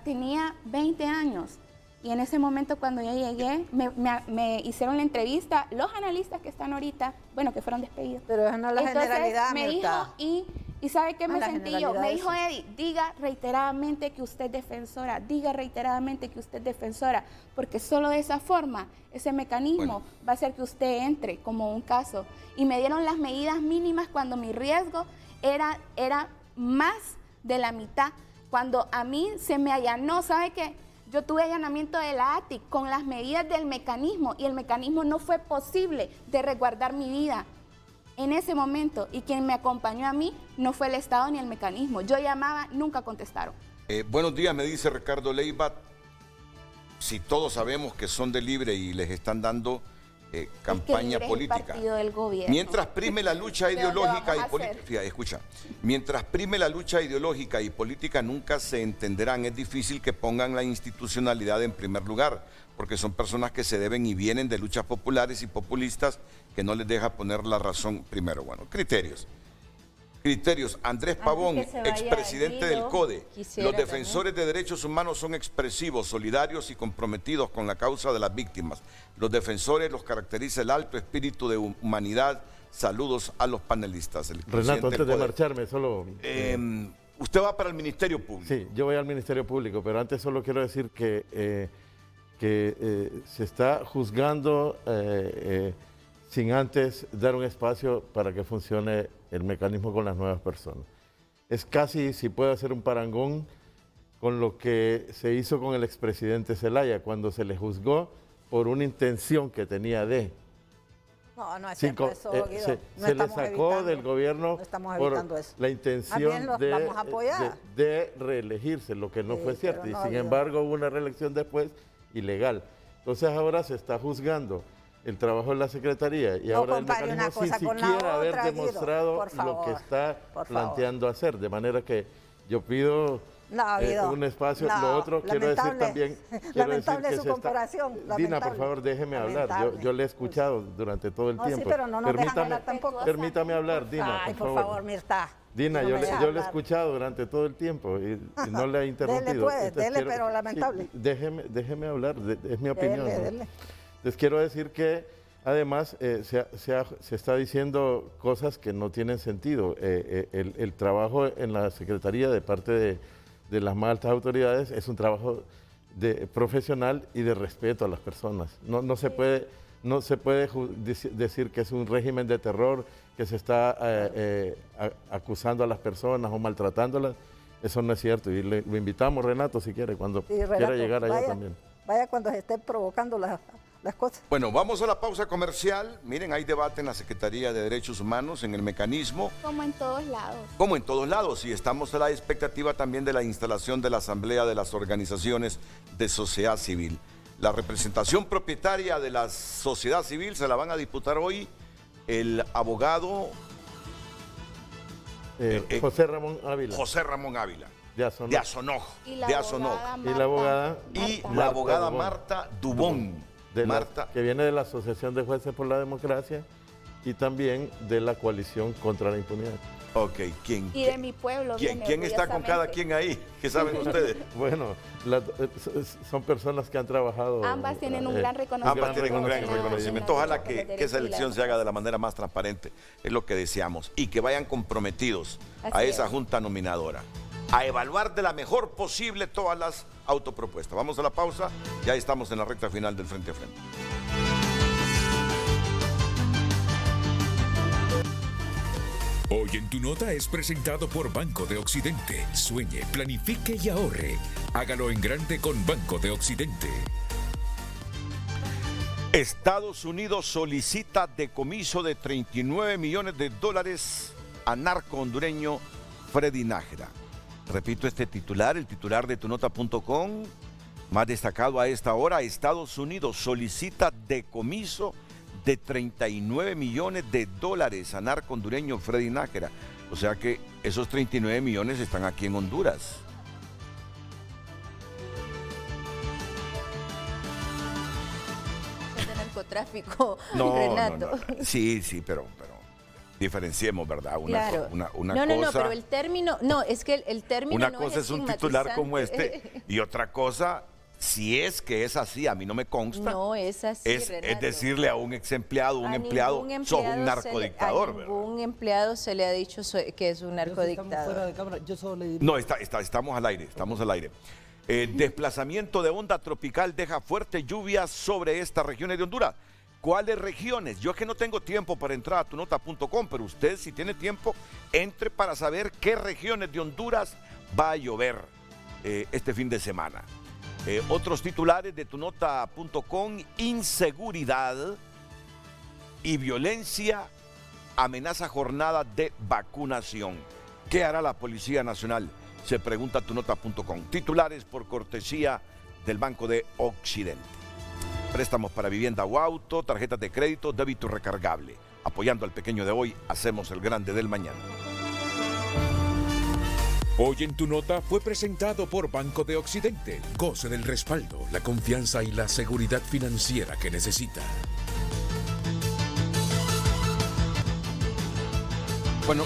tenía 20 años. Y en ese momento cuando yo llegué, me hicieron la entrevista los analistas que están ahorita, bueno, que fueron despedidos. Pero es una la generalidad, me Mirta. dijo, y ¿sabe qué me sentí yo? Me dijo Eddie, diga reiteradamente que usted es defensora, diga reiteradamente que usted es defensora, porque solo de esa forma, ese mecanismo va a hacer que usted entre como un caso. Y me dieron las medidas mínimas cuando mi riesgo era más de la mitad. Cuando a mí se me allanó, ¿sabe qué? Yo tuve allanamiento de la ATIC con las medidas del mecanismo y el mecanismo no fue posible de resguardar mi vida en ese momento. Y quien me acompañó a mí no fue el Estado ni el mecanismo. Yo llamaba, nunca contestaron. Buenos días, me dice Ricardo Leiva. Si todos sabemos que son de libre y les están dando campaña política. Mientras prime la lucha ideológica y política, escucha, mientras prime la lucha ideológica y política nunca se entenderán. Es difícil que pongan la institucionalidad en primer lugar, porque son personas que se deben y vienen de luchas populares y populistas que no les deja poner la razón primero. Bueno, criterios. Andrés Pavón, expresidente del CODE. Los defensores de derechos humanos son expresivos, solidarios y comprometidos con la causa de las víctimas. Los defensores los caracteriza el alto espíritu de humanidad. Saludos a los panelistas. Renato, antes de marcharme, solo... usted va para el Ministerio Público. Sí, yo voy al Ministerio Público, pero antes solo quiero decir que se está juzgando sin antes dar un espacio para que funcione el mecanismo con las nuevas personas. Es casi, si puede hacer un parangón con lo que se hizo con el expresidente Zelaya, cuando se le juzgó por una intención que tenía de... No es cierto eso, Guido. Se le sacó del gobierno por la intención de reelegirse, lo que no fue cierto. Y sin embargo hubo una reelección después ilegal. Entonces ahora se está juzgando el trabajo de la Secretaría y ahora el mecanismo sin siquiera haber demostrado lo que está planteando hacer. De manera que yo pido un espacio. Lo otro, quiero decir también... Lamentable su comparación. Dina, por favor, déjeme hablar. Yo le he escuchado durante todo el tiempo. Sí, pero no nos dejan hablar tampoco. Permítame hablar, Dina, por favor, Mirta. Dina, yo le he escuchado durante todo el tiempo y no le he interrumpido. Dele, pero lamentable. Sí, déjeme hablar, es mi opinión. Dele. Les quiero decir que además se está diciendo cosas que no tienen sentido. El trabajo en la Secretaría de parte de las más altas autoridades es un trabajo profesional y de respeto a las personas. No se puede decir que es un régimen de terror, que se está acusando a las personas o maltratándolas. Eso no es cierto. Y lo invitamos, Renato, si quiere, cuando quiera llegar allá también. Vaya cuando se esté provocando las cosas. Bueno, vamos a la pausa comercial. Miren, hay debate en la Secretaría de Derechos Humanos, en el mecanismo. Como en todos lados. Como en todos lados. Y estamos a la expectativa también de la instalación de la Asamblea de las Organizaciones de Sociedad Civil. La representación propietaria de la sociedad civil se la van a disputar hoy el abogado José Ramón Ávila. José Ramón Ávila, De Azonojo. de Azonojo. Y la de abogada Azonojo. Y la abogada Y Marta. la abogada Dubón. Marta Dubón. de la- Marta, que viene de la Asociación de Jueces por la Democracia y también de la Coalición contra la Impunidad. ok, ¿quién? Y de mi pueblo viene ¿Quién está con cada orgullosamente. quien ahí? ¿Qué saben ustedes? Bueno, son personas que han trabajado. Ambas tienen un gran reconocimiento. Ambas tienen un gran en la- reconocimiento. en la Ojalá lucha por los que esa derechos y la elección se haga de la manera más transparente, es lo que deseamos, y que vayan comprometidos a Así esa es. junta nominadora, a evaluar de la mejor posible todas las autopropuestas. Vamos a la pausa, ya estamos en la recta final del Frente a Frente. Hoy en Tu Nota es presentado por Banco de Occidente. Sueñe, planifique y ahorre. Hágalo en grande con Banco de Occidente. Estados Unidos solicita decomiso de $39 millones a narco hondureño Freddy Nájera. Repito este titular, el titular de tunota.com, más destacado a esta hora: Estados Unidos solicita decomiso de $39 millones a narco hondureño Freddy Nájera. O sea que esos 39 millones están aquí en Honduras. De narcotráfico, No, Renato. no. Sí, pero diferenciemos, ¿verdad? Claro. Una no, cosa, pero el término, no, es que el término una no cosa es un titular como este y otra cosa, si es que es así, a mí no me consta. No es así, es Renato. decirle a un ex empleado, un A empleado, ningún sos empleado un narcodictador, a ¿verdad? ningún empleado se le ha dicho que es un narcodictador. Yo solo le diría. No, estamos al aire, estamos al aire. Desplazamiento de onda tropical deja fuertes lluvias sobre estas regiones de Honduras. ¿Cuáles regiones? Yo es que no tengo tiempo para entrar a tunota.com, pero usted, si tiene tiempo, entre para saber qué regiones de Honduras va a llover este fin de semana. Otros titulares de tunota.com: inseguridad y violencia amenaza jornada de vacunación. ¿Qué hará la Policía Nacional? Se pregunta tunota.com. Titulares por cortesía del Banco de Occidente. Préstamos para vivienda o auto, tarjetas de crédito, débito recargable. Apoyando al pequeño de hoy, hacemos el grande del mañana. Hoy en Tu Nota fue presentado por Banco de Occidente. Goce del respaldo, la confianza y la seguridad financiera que necesita. Bueno,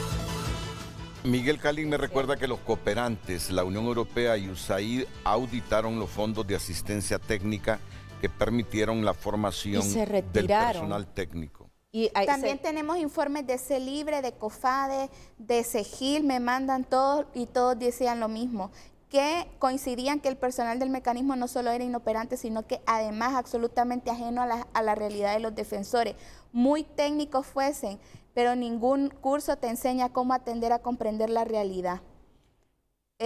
Miguel Calín me recuerda que los cooperantes, la Unión Europea y USAID, auditaron los fondos de asistencia técnica que permitieron la formación Y se del retiraron. personal técnico. Y ahí También tenemos informes de CELIBRE, de COFADE, de CEGIL, me mandan todos y todos decían lo mismo, que coincidían que el personal del mecanismo no solo era inoperante, sino que además absolutamente ajeno a la realidad de los defensores. Muy técnicos fuesen, pero ningún curso te enseña cómo atender a comprender la realidad.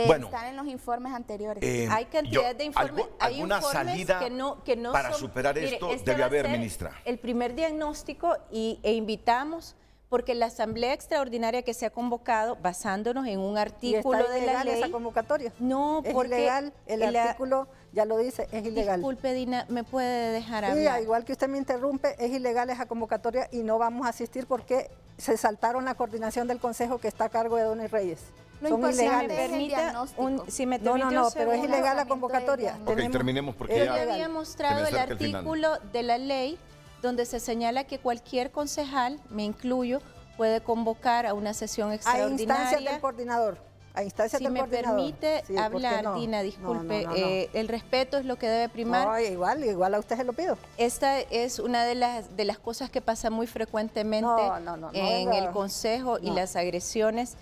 Bueno, están en los informes anteriores. hay cantidad de informes, hay ¿alguna informes salida que no para son- superar Mire, esto este debe va a haber, ser ministra? El primer diagnóstico e invitamos, porque la Asamblea Extraordinaria que se ha convocado, basándonos en un Y artículo está de la ilegal ley. esa convocatoria. No, Es porque ilegal, el la- artículo ya lo dice, es ilegal. Disculpe, Dina, ¿me puede dejar Sí, hablar? igual que usted me interrumpe, es ilegal esa convocatoria y no vamos a asistir porque se saltaron la coordinación del Consejo que está a cargo de Donny Reyes. Lo Son importante ilegales. es el Permita diagnóstico. si me No, permite no, un pero es segundo. ilegal la convocatoria. Ok, terminemos porque Yo ya le había se mostrado me el acerca el final. artículo de la ley donde se señala que cualquier concejal, me incluyo, puede convocar a una sesión A instancias del extraordinaria. coordinador. A instancias Si del me coordinador. permite Sí, ¿por qué hablar, no? Dina, disculpe, No. el respeto es lo que debe primar. No, igual a usted se lo pido. Esta es una de las cosas que pasa muy frecuentemente No en venga. el Consejo y No. las agresiones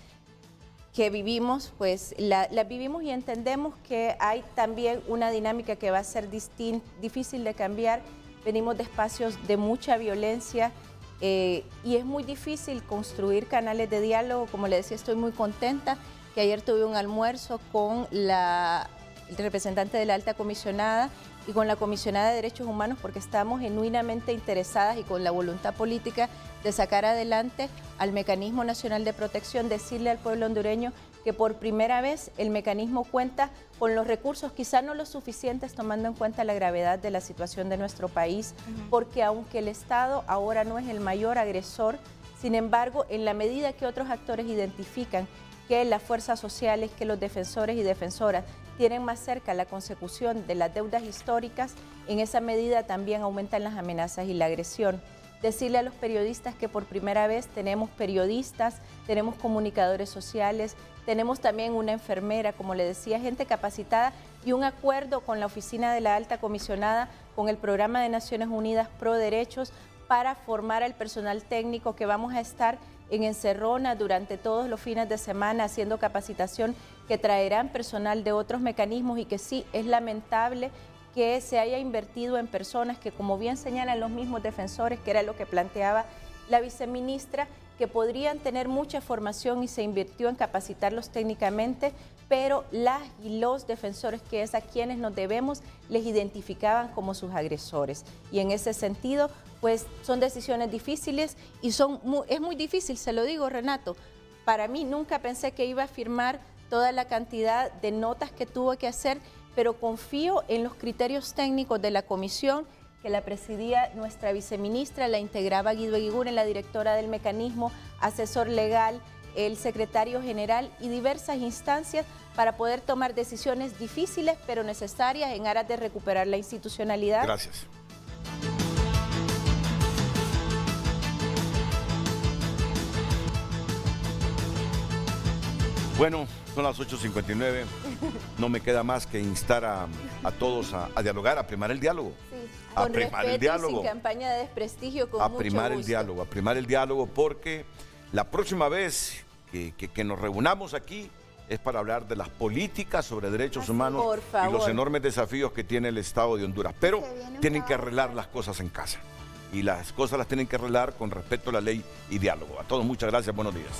que vivimos, pues las vivimos y entendemos que hay también una dinámica que va a ser difícil de cambiar. Venimos de espacios de mucha violencia y es muy difícil construir canales de diálogo. Como le decía, estoy muy contenta que ayer tuve un almuerzo con el representante de la alta comisionada y con la comisionada de Derechos Humanos, porque estamos genuinamente interesadas y con la voluntad política de sacar adelante al Mecanismo Nacional de Protección, decirle al pueblo hondureño que por primera vez el mecanismo cuenta con los recursos, quizá no los suficientes tomando en cuenta la gravedad de la situación de nuestro país, porque aunque el Estado ahora no es el mayor agresor, Sin embargo, en la medida que otros actores identifican que las fuerzas sociales, que los defensores y defensoras tienen más cerca la consecución de las deudas históricas, en esa medida también aumentan las amenazas y la agresión. Decirle a los periodistas que por primera vez tenemos periodistas, tenemos comunicadores sociales, tenemos también una enfermera, como le decía, gente capacitada y un acuerdo con la Oficina de la Alta Comisionada, con el Programa de Naciones Unidas Pro Derechos, para formar al personal técnico que vamos a estar en Encerrona durante todos los fines de semana haciendo capacitación, que traerán personal de otros mecanismos, y que sí, es lamentable que se haya invertido en personas que, como bien señalan los mismos defensores, que era lo que planteaba la viceministra, que podrían tener mucha formación y se invirtió en capacitarlos técnicamente, pero las y los defensores, que es a quienes nos debemos, les identificaban como sus agresores. Y en ese sentido, pues son decisiones difíciles y es muy difícil, se lo digo, Renato. Para mí nunca pensé que iba a firmar toda la cantidad de notas que tuvo que hacer, pero confío en los criterios técnicos de la comisión, que la presidía nuestra viceministra, la integraba Guido Eguiguren, la directora del mecanismo, asesor legal, el secretario general y diversas instancias, para poder tomar decisiones difíciles pero necesarias en aras de recuperar la institucionalidad. Gracias. Bueno, son las 8:59. No me queda más que instar a todos a dialogar, a primar el diálogo. Sí, a con primar el respeto diálogo. y sin campaña de desprestigio, con A mucho primar el gusto. diálogo, a primar el diálogo, porque la próxima vez que nos reunamos aquí es para hablar de las políticas sobre derechos humanos por y los favor. enormes desafíos que tiene el Estado de Honduras. Pero Se viene un tienen que trabajo. arreglar las cosas en casa. Y las cosas las tienen que arreglar con respeto a la ley y diálogo. A todos muchas gracias, buenos días.